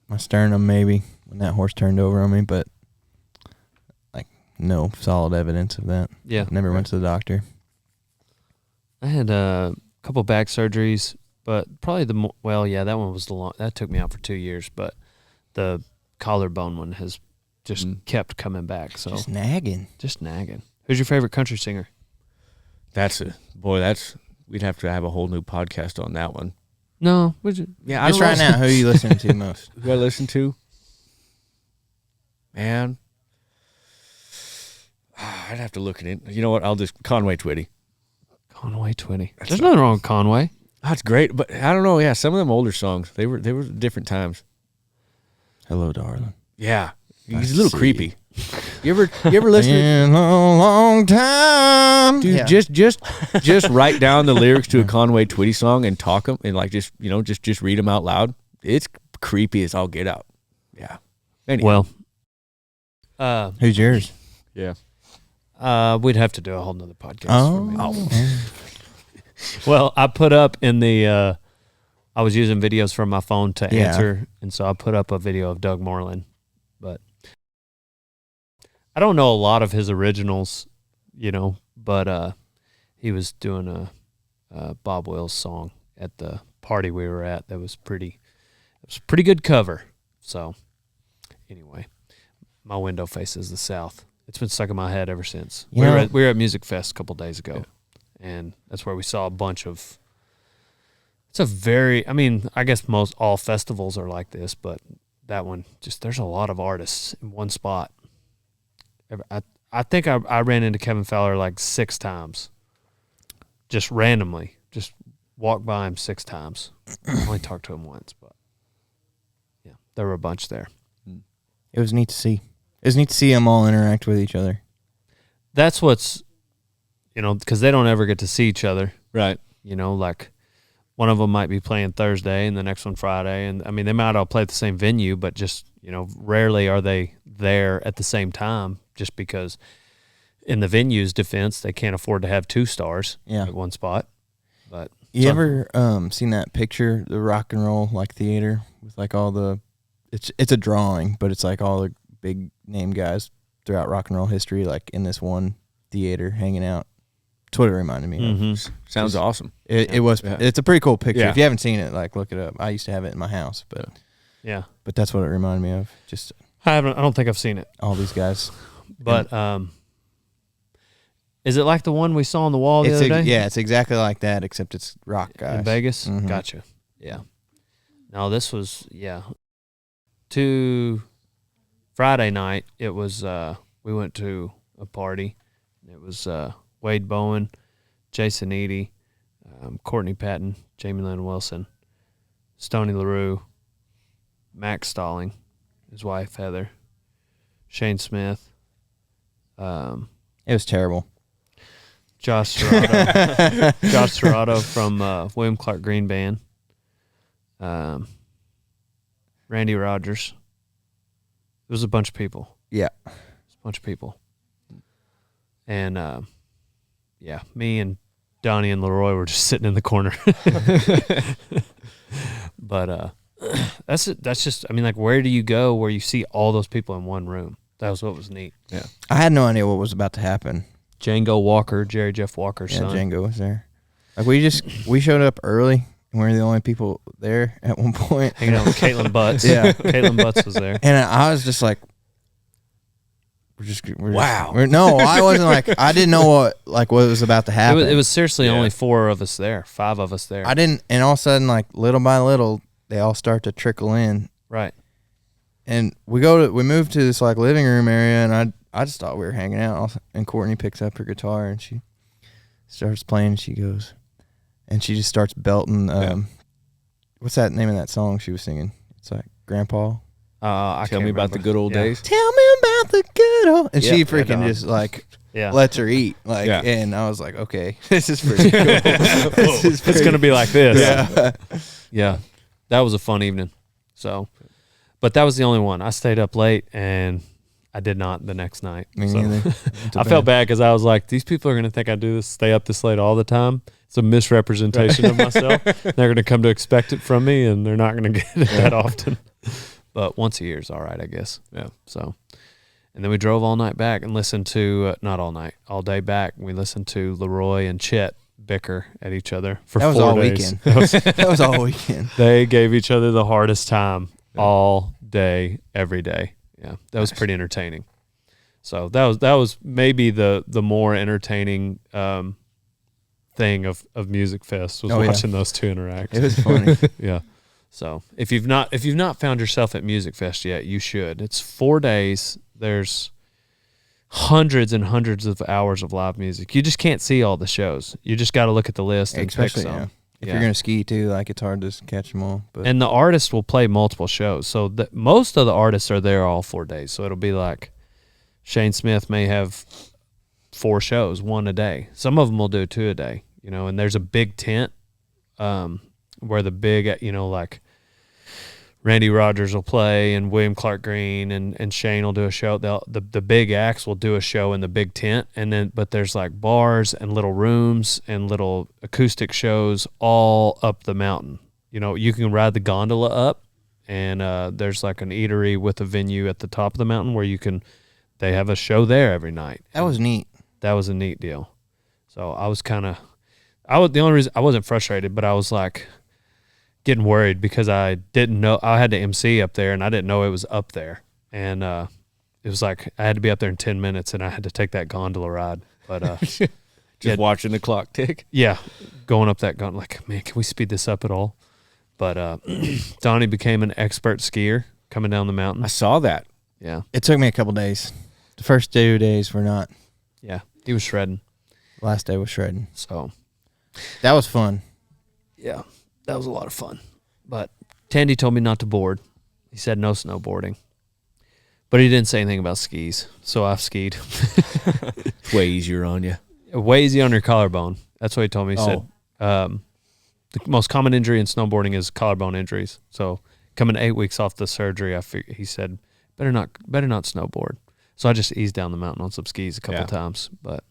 my sternum maybe when that horse turned over on me, but like no solid evidence of that. Yeah. Never went to the doctor. I had a couple back surgeries, but probably that one was that took me out for 2 years, but the collarbone one has just kept coming back. So Just nagging. Who's your favorite country singer? We'd have to have a whole new podcast on that one. No, Yeah, Just right now, who are you listening to most? Who I listen to? Man, I'd have to look at it. You know what? I'll just Conway Twitty. Conway Twitty. There's nothing wrong with Conway. That's great, but I don't know. Yeah, some of them older songs, they were different times. Hello, darling. Yeah, he's a I little see creepy. You ever listen? In a long time, Dude, just write down the lyrics to a Conway Twitty song and talk them, and like just read them out loud. It's creepy as all get out. Yeah. Anyway. Well, Who's yours? Yeah. we'd have to do a whole nother podcast. Oh, For me. Well, I put up in the. I was using videos from my phone to answer, and so I put up a video of Doug Moreland, but I don't know a lot of his originals, but he was doing a Bob Wills song at the party we were at. That was pretty. It was a pretty good cover. So, anyway, my window faces the south. It's been stuck in my head ever since. We were at Music Fest a couple days ago, and that's where we saw a bunch of. It's a very. I mean, I guess all festivals are like this, but that one there's a lot of artists in one spot. I think I ran into Kevin Fowler like 6 times, just randomly. Just walked by him 6 times. I only talked to him once, but yeah, there were a bunch there. It was neat to see. It was neat to see them all interact with each other. That's what's, because they don't ever get to see each other. Right. Like one of them might be playing Thursday and the next one Friday. And I mean, they might all play at the same venue, but just, rarely are they there at the same time just because in the venue's defense, they can't afford to have 2 stars at one spot. But you ever seen that picture, the rock and roll theater with all the, it's a drawing, but it's all the big name guys throughout rock and roll history, in this one theater hanging out. That's what it reminded me of. Sounds awesome. It was. Yeah. It's a pretty cool picture. Yeah. If you haven't seen it, look it up. I used to have it in my house, but but that's what it reminded me of. Just I don't think I've seen it. all these guys. But is it like the one we saw on the wall the other day? Yeah, it's exactly like that, except it's rock guys In Vegas? Mhm. Gotcha. Yeah. No, this was, to Friday night, it was, we went to a party. It was Wade Bowen, Jason Eady, Courtney Patton, Jamie Lynn Wilson, Stoney LaRue, Max Stalling, his wife Heather, Shane Smith. It was terrible. Josh Serrato from William Clark Green Band. Randy Rogers. It was a bunch of people. Yeah. It was a bunch of people. And, me and Donnie and Leroy were just sitting in the corner. But that's just, where do you go where you see all those people in one room? That was what was neat. Yeah. I had no idea what was about to happen. Django Walker, Jerry Jeff Walker's son. Django was there. We showed up early, and we were the only people there at one point. Hanging out with Caitlin Butts. Yeah. Caitlin Butts was there. And I was just like, Wow. No, I wasn't I didn't know what was about to happen. It was seriously only 4 of us there, 5 of us there. I didn't, and all of a sudden, little by little, they all start to trickle in. Right. And we moved to this living room area, and I just thought we were hanging out. And Courtney picks up her guitar and she starts playing. And she goes, and she just starts belting. What's that name of that song she was singing? It's Grandpa. Tell me about the good old days. Tell me about the good old. And she freaking just lets her eat. And I was like, okay, this is pretty cool. It's gonna be like this. Yeah. Yeah. That was a fun evening. So, but that was the only one. I stayed up late and I did not the next night. Me neither. I felt bad because I was like, these people are going to think I do this, stay up this late all the time. It's a misrepresentation of myself. They're going to come to expect it from me, and they're not going to get it that often. But once a year is all right, I guess. Yeah. So, and then we drove all night back and listened to, not all night, all day back. We listened to Leroy and Chet bicker at each other for 4 days. All weekend. That was all weekend. They gave each other the hardest time all day, every day. Yeah, that was pretty entertaining. So that was maybe the more entertaining thing of Music Fest was Oh, yeah. watching those two interact. It was funny. Yeah. So if you've not found yourself at Music Fest yet, you should. It's 4 days. There's hundreds and hundreds of hours of live music. You just can't see all the shows. You just got to look at the list and pick some. Yeah. If you're gonna ski too, like it's hard to catch them all. But And the artist will play multiple shows. So most of the artists are there all 4 days. So it'll be like Shane Smith may have 4 shows, 1 a day. Some of them will do 2 a day, and there's a big tent where the big, like Randy Rogers will play and William Clark Green and Shane will do a show. The big acts will do a show in the big tent, but there's like bars and little rooms and little acoustic shows all up the mountain. You can ride the gondola up, and there's like an eatery with a venue at the top of the mountain where they have a show there every night. that was neat. That was a neat deal. So the only reason I wasn't frustrated, but I was like getting worried because I didn't know I had to MC up there and I didn't know it was up there. And it was like I had to be up there in 10 minutes and I had to take that gondola ride. But Just watching the clock tick. yeah, going up that gondola, like, man, can we speed this up at all? But Donnie became an expert skier coming down the mountain. I saw that. Yeah. It took me a couple days. The first 2 days were not. Yeah. He was shredding. Last day was shredding. So That was fun. yeah, that was a lot of fun. But Tandy told me not to board. He said no snowboarding. But he didn't say anything about skis. So I've skied. It's way easier on you. Way easy on your collarbone. That's what he told me. He said the most common injury in snowboarding is collarbone injuries. So coming 8 weeks off the surgery, he said, better not snowboard. So I just eased down the mountain on some skis a couple times. But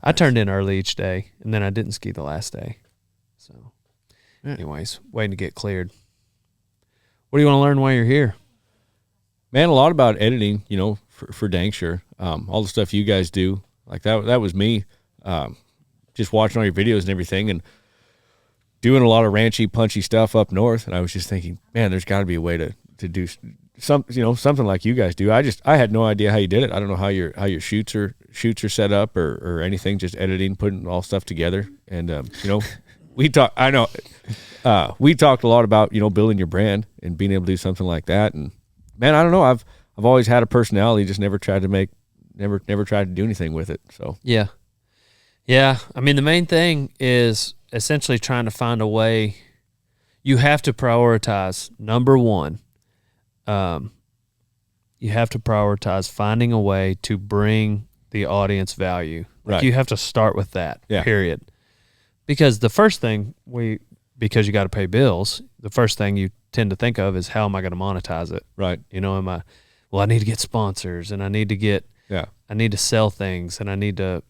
I turned in early each day, and then I didn't ski the last day. So anyways, waiting to get cleared. What do you want to learn while you're here? Man, a lot about editing, for dang sure. All the stuff you guys do, like that was me. Just watching all your videos and everything and doing a lot of ranchy, punchy stuff up north. And I was just thinking, man, there's got to be a way to do something like you guys do. I had no idea how you did it. I don't know how your shoots are set up or anything, just editing, putting all stuff together. And, we talked a lot about, building your brand and being able to do something like that. And man, I don't know. I've always had a personality, just never tried to do anything with it. So Yeah. I mean, the main thing is essentially trying to find a way. You have to prioritize. Number one, you have to prioritize finding a way to bring the audience value. Right. You have to start with that, period. Because the first thing because you got to pay bills, the first thing you tend to think of is how am I going to monetize it? right. I need to get sponsors and I need to sell things and I need to,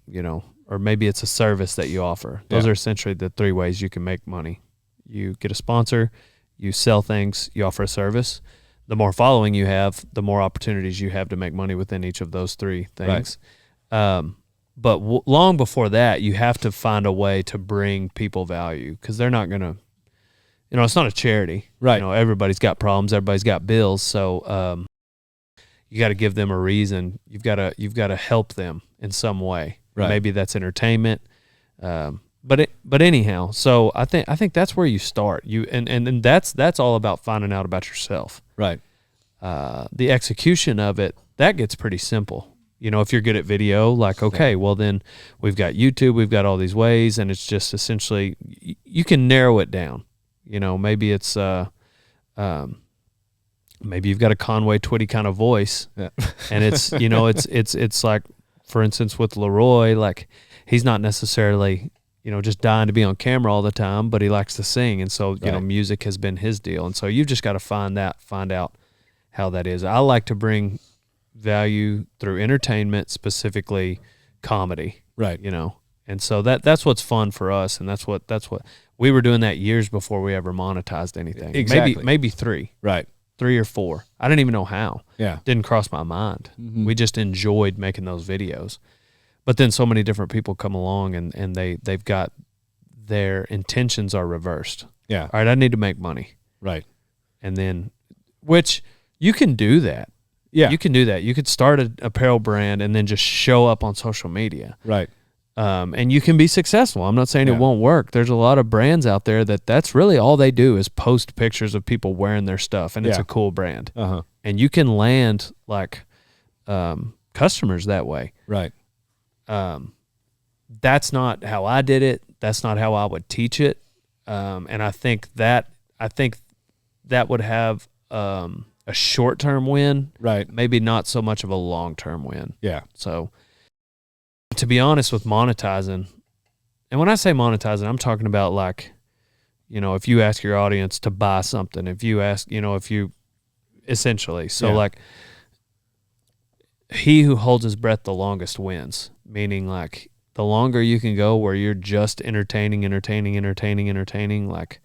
or maybe it's a service that you offer. Those are essentially the 3 ways you can make money. You get a sponsor, you sell things, you offer a service. The more following you have, the more opportunities you have to make money within each of those 3 things. Right. But long before that, you have to find a way to bring people value because they're not going to, it's not a charity. Right. Everybody's got problems. Everybody's got bills. So you got to give them a reason. You've got to help them in some way. Right. Maybe that's entertainment. But anyhow, so I think that's where you start. And that's all about finding out about yourself. Right. The execution of it, that gets pretty simple. If you're good at video, like, okay, well then we've got YouTube, we've got all these ways, and it's just essentially, you can narrow it down. Maybe it's, maybe you've got a Conway Twitty kind of voice, and it's, it's like, for instance, with Leroy, like he's not necessarily, just dying to be on camera all the time, but he likes to sing. And so, music has been his deal. And so you've just got to find out how that is. I like to bring value through entertainment, specifically comedy. Right. And so that's what's fun for us. And that's what we were doing that years before we ever monetized anything. Exactly. Maybe 3. Right. 3 or 4. I didn't even know how. Yeah. Didn't cross my mind. Mm-hmm. We just enjoyed making those videos. But then so many different people come along and they've got their intentions are reversed. Yeah. All right, I need to make money. Right. And then, which you can do that. Yeah. You can do that. You could start an apparel brand and then just show up on social media. Right. And you can be successful. I'm not saying Yeah. it won't work. There's a lot of brands out there that's really all they do is post pictures of people wearing their stuff, and it's Yeah. a cool brand. Uh-huh. And you can land like customers that way. Right. That's not how I did it. That's not how I would teach it. And I think that would have a short-term win, Right. maybe not so much of a long-term win. Yeah. So to be honest with monetizing, and when I say monetizing, I'm talking about like, if you ask your audience to buy something, if you essentially, so Yeah. like he who holds his breath the longest wins, meaning like the longer you can go where you're just entertaining, like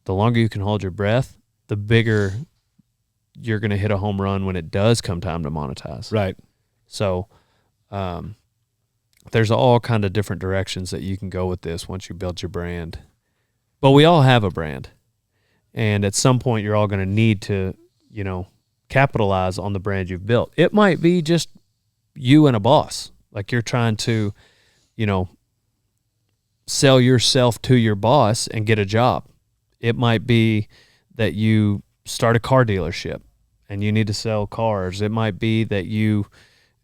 the longer you can hold your breath, the bigger you're going to hit a home run when it does come time to monetize. Right. So, there's all kind of different directions that you can go with this once you build your brand. But we all have a brand. And at some point you're all going to need to, capitalize on the brand you've built. It might be just you and a boss. Like you're trying to, sell yourself to your boss and get a job. It might be that you start a car dealership and you need to sell cars. It might be that you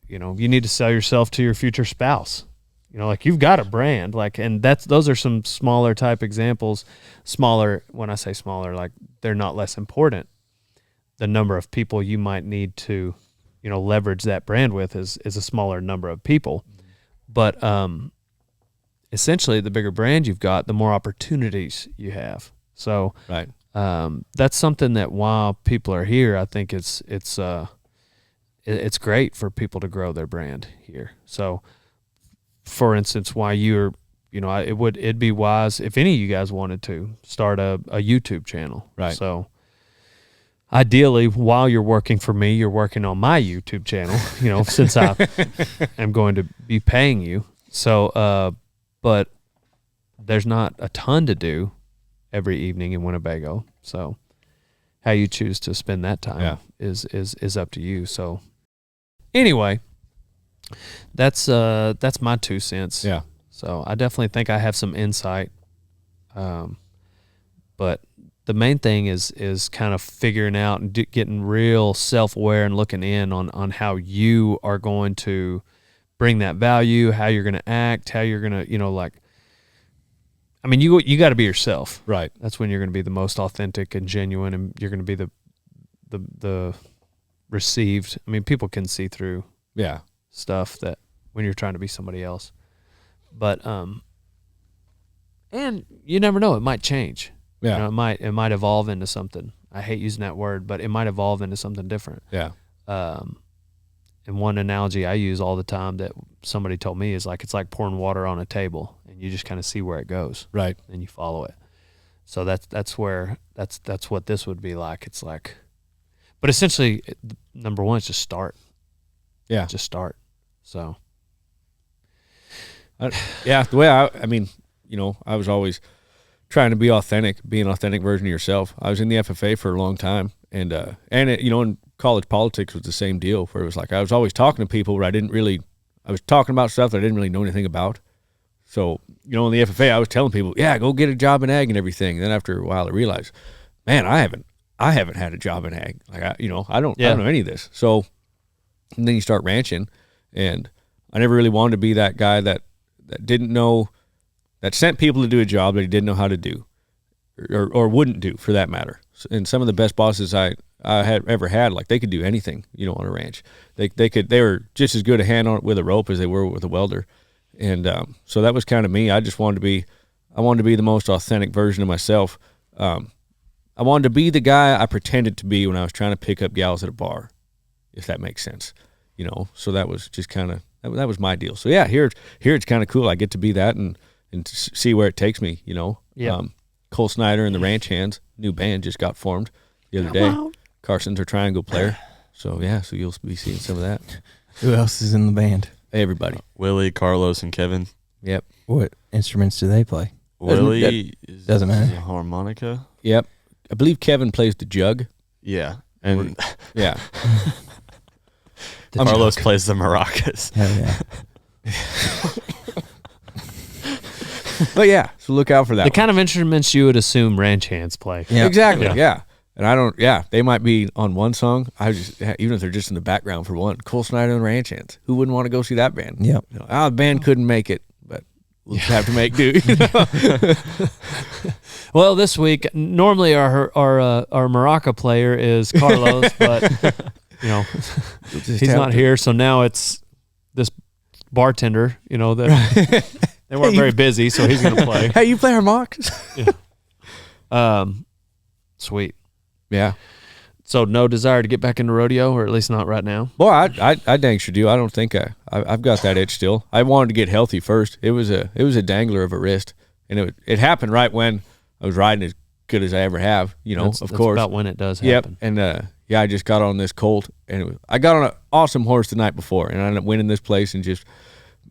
need to sell yourself to your future spouse. Like you've got a brand, like, and those are some smaller type examples. Smaller, when I say smaller, like they're not less important. The number of people you might need to, leverage that brand with is a smaller number of people. But essentially, the bigger brand you've got, the more opportunities you have. So Right. That's something that while people are here, I think it's great for people to grow their brand here. So, for instance, why it'd be wise if any of you guys wanted to start a YouTube channel. Right. So, ideally, while you're working for me, you're working on my YouTube channel, since I am going to be paying you. So, but there's not a ton to do every evening in Winnebago. So, how you choose to spend that time is up to you. So, anyway, that's my 2 cents. Yeah. So I definitely think I have some insight. But the main thing is kind of figuring out and getting real self-aware and looking in on how you are going to bring that value, how you're going to act, how you're going to, you got to be yourself. Right. That's when you're going to be the most authentic and genuine, and you're going to be the received. People can see through stuff that when you're trying to be somebody else. But and you never know, it might change. Yeah. It might evolve into something. I hate using that word, but it might evolve into something different. Yeah. And one analogy I use all the time that somebody told me is like it's like pouring water on a table, and you just kind of see where it goes. Right. And you follow it. So that's what this would be like. It's like, but essentially, number one is just start. Yeah. Just start. So. The way I was always trying to be authentic, be an authentic version of yourself. I was in the FFA for a long time, and in college politics was the same deal, where it was like I was always talking to people where I was talking about stuff that I didn't really know anything about. So, in the FFA, I was telling people, go get a job in ag and everything. And then after a while, I realized, man, I haven't had a job in ag. Like I don't know any of this. So, and then you start ranching, and I never really wanted to be that guy that didn't know, that sent people to do a job that he didn't know how to do, or wouldn't do for that matter. And some of the best bosses I had ever had, like they could do anything, on a ranch. They were just as good a hand on it with a rope as they were with a welder. And so that was kind of me. I wanted to be the most authentic version of myself. I wanted to be the guy I pretended to be when I was trying to pick up gals at a bar, if that makes sense. So that was just kind of, that was my deal. So here it's kind of cool. I get to be that and see where it takes me, Yeah. Cole Snyder and the Ranch Hands, new band just got formed the other day. Carson's our triangle player. So you'll be seeing some of that. Who else is in the band? Everybody. Willie, Carlos, and Kevin. Yep. What instruments do they play? Willie doesn't matter. a harmonica. Yep. I believe Kevin plays the jug. Yeah. And Yeah. Carlos plays the maracas. Hell yeah. But yeah, so look out for that. The kind of instruments you would assume ranch hands play. Yeah. Exactly. Yeah. And I don't. Yeah, they might be on one song. Even if they're just in the background for one. Cole Snyder and Ranch Hands. Who wouldn't want to go see that band? Yep. The band couldn't make it, but we'll just have to make do. Well, this week normally our maraca player is Carlos, but he's not here, so now it's this bartender. That they weren't very busy, so he's going to play. Hey, you play harmonicas? Sweet. Yeah. So no desire to get back into rodeo, or at least not right now. Well, I dang sure do. I don't think I've got that itch still. I wanted to get healthy first. It was a dangler of a wrist, and it happened right when I was riding as good as I ever have. That's course. About when it does happen. Yep. And I just got on this colt, and I got on an awesome horse the night before, and I ended up winning this place and just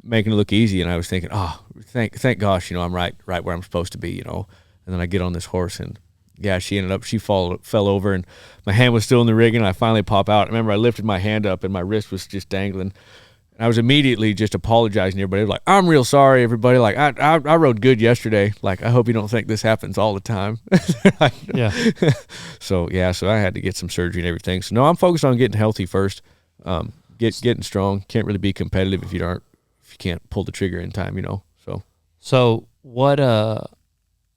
making it look easy. And I was thinking, thank gosh, I'm right where I'm supposed to be, And then I get on this horse and. Yeah, she fell over, and my hand was still in the rig, and I finally pop out. I remember I lifted my hand up, and my wrist was just dangling. And I was immediately just apologizing to everybody. Like, I'm real sorry, everybody. Like, I rode good yesterday. Like, I hope you don't think this happens all the time. Like, yeah. So I had to get some surgery and everything. So, no, I'm focused on getting healthy first, getting strong. Can't really be competitive if you can't pull the trigger in time, So what,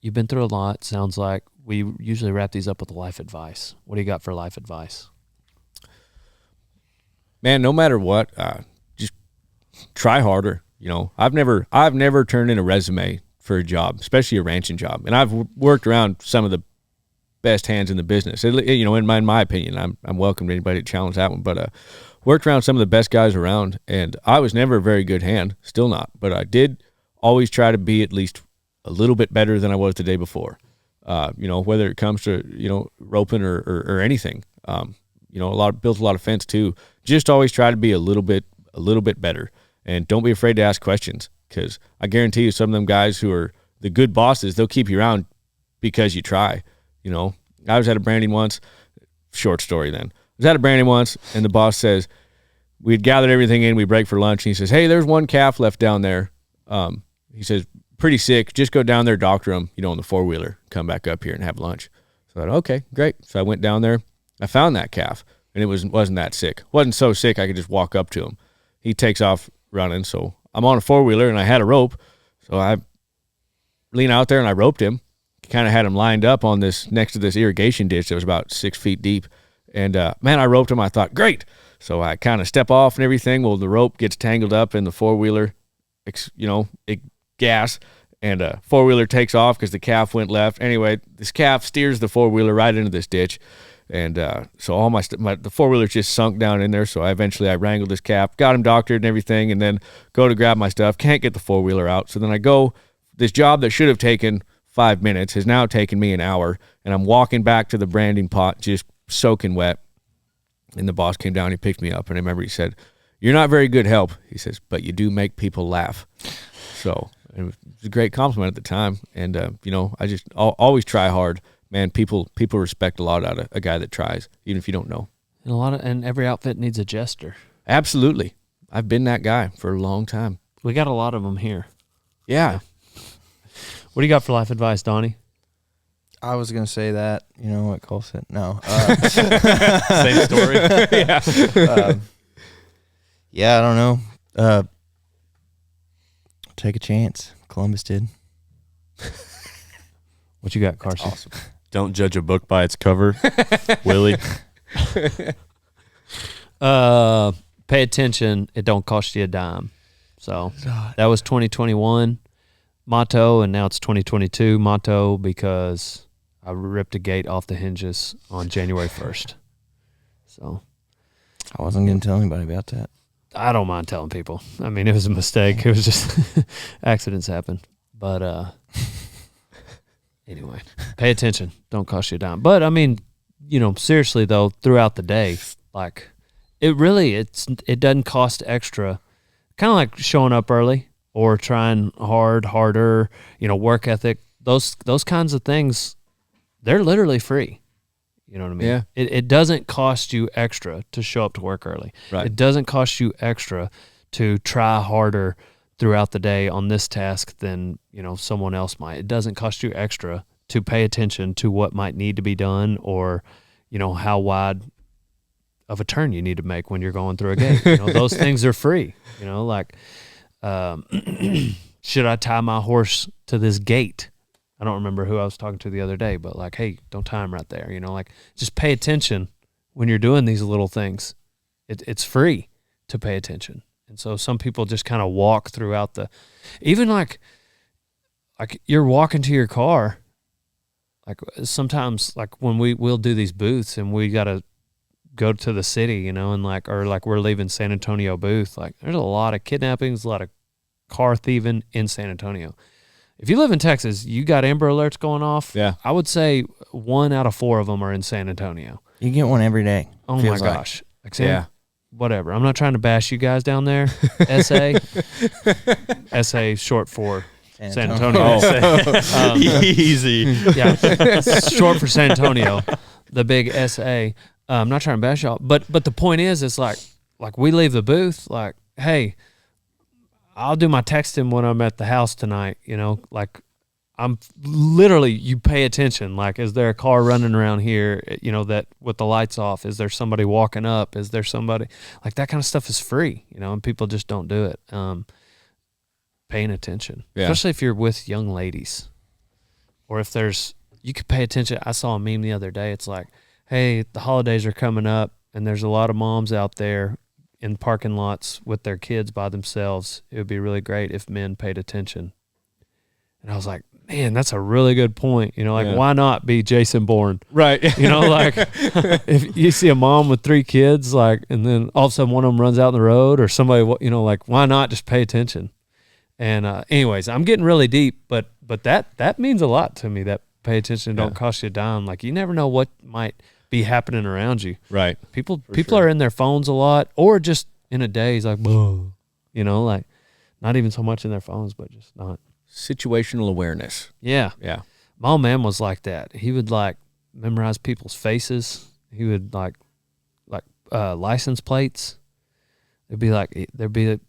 you've been through a lot, sounds like. We usually wrap these up with life advice. What do you got for life advice? Man, no matter what, just try harder. I've never turned in a resume for a job, especially a ranching job. And I've worked around some of the best hands in the business. In my opinion, I'm welcome to anybody to challenge that one. But worked around some of the best guys around, and I was never a very good hand, still not. But I did always try to be at least a little bit better than I was the day before. Whether it comes to, roping or anything, built a lot of fence too. Just always try to be a little bit better, and don't be afraid to ask questions, because I guarantee you some of them guys who are the good bosses, they'll keep you around because you try. I was at a branding once, short story then. I was at a branding once, and the boss says, we'd gathered everything in, we break for lunch, and he says, hey, there's one calf left down there. He says, pretty sick, just go down there, doctor him, on the four-wheeler, come back up here and have lunch. So I thought, okay, great. So I went down there, I found that calf, and it wasn't that sick. Wasn't so sick I could just walk up to him. He takes off running, so I'm on a four-wheeler, and I had a rope, so I lean out there and I roped him, kind of had him lined up on this, next to this irrigation ditch that was about 6 feet deep, and man, I roped him. I thought, great. So I kind of step off and everything. Well, the rope gets tangled up in the four-wheeler, it gas, and four-wheeler takes off because the calf went left. Anyway, this calf steers the four-wheeler right into this ditch, and so all the four-wheeler just sunk down in there. So I wrangled this calf, got him doctored and everything, and then go to grab my stuff. Can't get the four-wheeler out. So then I go, this job that should have taken 5 minutes has now taken me an hour, and I'm walking back to the branding pot just soaking wet. And the boss came down, he picked me up, and I remember he said, you're not very good help. He says, but you do make people laugh. So it was a great compliment at the time. And, I just always try hard. Man, people respect a lot out of a guy that tries, even if you don't know. And every outfit needs a jester. Absolutely. I've been that guy for a long time. We got a lot of them here. Yeah. What do you got for life advice, Donnie? I was going to say that. You know what Cole said? No. Same story. Yeah. Yeah, I don't know. Take a chance. Columbus did. What you got, Carson? That's awesome. Don't judge a book by its cover, Willie. Pay attention. It don't cost you a dime. So that was 2021 motto, and now it's 2022 motto because I ripped a gate off the hinges on January 1st. So I wasn't going to tell anybody about that. I don't mind telling people. I mean, it was a mistake. It was just accidents happen. But anyway, pay attention. Don't cost you a dime. But I mean, seriously though, throughout the day, like it doesn't cost extra. Kind of like showing up early or trying harder, work ethic. Those kinds of things, they're literally free. You know what I mean? Yeah. It doesn't cost you extra to show up to work early. Right. It doesn't cost you extra to try harder throughout the day on this task than, someone else might. It doesn't cost you extra to pay attention to what might need to be done, or, how wide of a turn you need to make when you're going through a gate. Those things are free. Like, should I tie my horse to this gate? I don't remember who I was talking to the other day, but like, hey, don't tie him right there. Like, just pay attention when you're doing these little things. It's free to pay attention. And so some people just kind of walk throughout even like you're walking to your car. Like sometimes, like when we'll do these booths and we got to go to the city, and like we're leaving San Antonio booth, like there's a lot of kidnappings, a lot of car thieving in San Antonio. If you live in Texas, you got Amber Alerts going off. Yeah. I would say 1 out of 4 of them are in San Antonio. You get one every day. Oh my gosh. Like, yeah. Whatever. I'm not trying to bash you guys down there. SA. SA short for San Antonio. Easy. Yeah. Short for San Antonio. The big SA. I'm not trying to bash y'all. But the point is, it's like we leave the booth, like, hey, I'll do my texting when I'm at the house tonight, like I'm literally, you pay attention. Like, is there a car running around here, that with the lights off? Is there somebody walking up? Is there somebody, like that kind of stuff is free, and people just don't do it. Paying attention, especially if you're with young ladies, or if you could pay attention. I saw a meme the other day. It's like, hey, the holidays are coming up and there's a lot of moms out there in parking lots with their kids by themselves. It would be really great if men paid attention. And I was like, man, that's a really good point. Why not be Jason Bourne? Right. Like if you see a mom with 3 kids, like, and then all of a sudden one of them runs out in the road, or somebody, like, why not just pay attention? And anyways, I'm getting really deep, but that means a lot to me, that pay attention don't cost you a dime. Like, you never know what might be happening around you. Right. People are in their phones a lot, or just in a daze, like, like not even so much in their phones, but just not. Situational awareness. Yeah. Yeah. My old man was like that. He would like memorize people's faces. He would like license plates. There'd be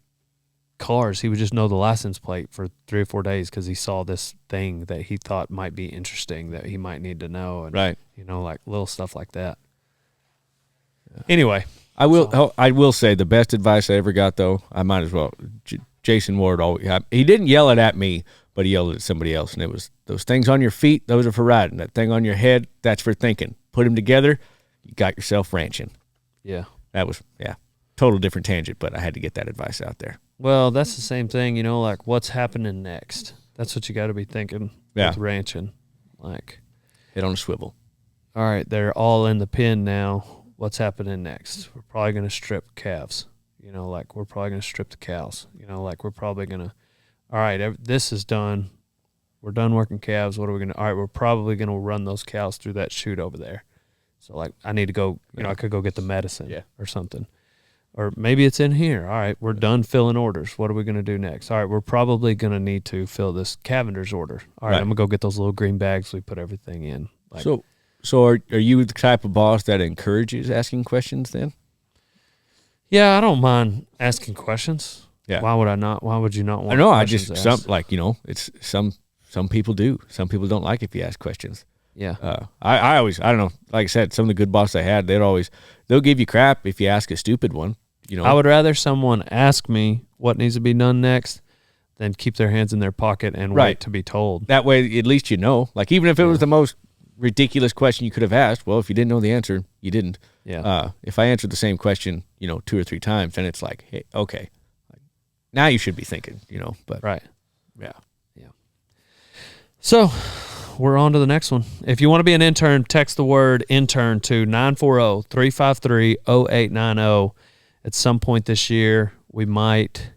cars. He would just know the license plate for 3 or 4 days because he saw this thing that he thought might be interesting that he might need to know. And, right. Like little stuff like that. Yeah. Anyway. I will say the best advice I ever got, though, I might as well. Jason Ward, he didn't yell it at me, but he yelled at somebody else. And it was, those things on your feet, those are for riding. That thing on your head, that's for thinking. Put them together, you got yourself ranching. Yeah. That was, total different tangent, but I had to get that advice out there. Well, that's the same thing, like what's happening next. That's what you got to be thinking with ranching. Like, head on a swivel. All right, they're all in the pen now. What's happening next? We're probably going to strip calves. Like we're probably going to strip the cows. Like we're probably going to, all right, this is done. We're done working calves. What are we going to, all right, we're probably going to run those cows through that chute over there. So like I need to go, I could go get the medicine or something. Or maybe it's in here. All right, we're done filling orders. What are we going to do next? All right, we're probably going to need to fill this Cavender's order. All right, I'm going to go get those little green bags we put everything in. Like, So are you the type of boss that encourages asking questions then? Yeah, I don't mind asking questions. Yeah. Why would I not? Why would you not want? I know. Questions asked? It's some people do. Some people don't like if you ask questions. Yeah. I always, I don't know. Like I said, some of the good bosses I had, they'll give you crap if you ask a stupid one. I would rather someone ask me what needs to be done next than keep their hands in their pocket and wait to be told. That way, at least Like even if it was the most ridiculous question you could have asked, well, if you didn't know the answer, you didn't. Yeah. If I answered the same question, 2 or 3 times, then it's like, hey, okay, now you should be thinking, But right. Yeah. So we're on to the next one. If you want to be an intern, text the word intern to 940-353-0890. At some point this year, we might.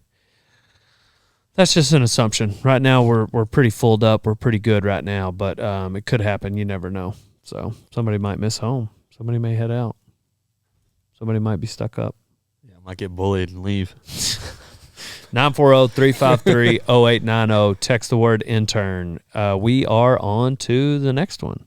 That's just an assumption. Right now, we're pretty filled up. We're pretty good right now, but it could happen. You never know. So somebody might miss home. Somebody may head out. Somebody might be stuck up. Yeah, I might get bullied and leave. 940-353-0890. Text the word intern. We are on to the next one.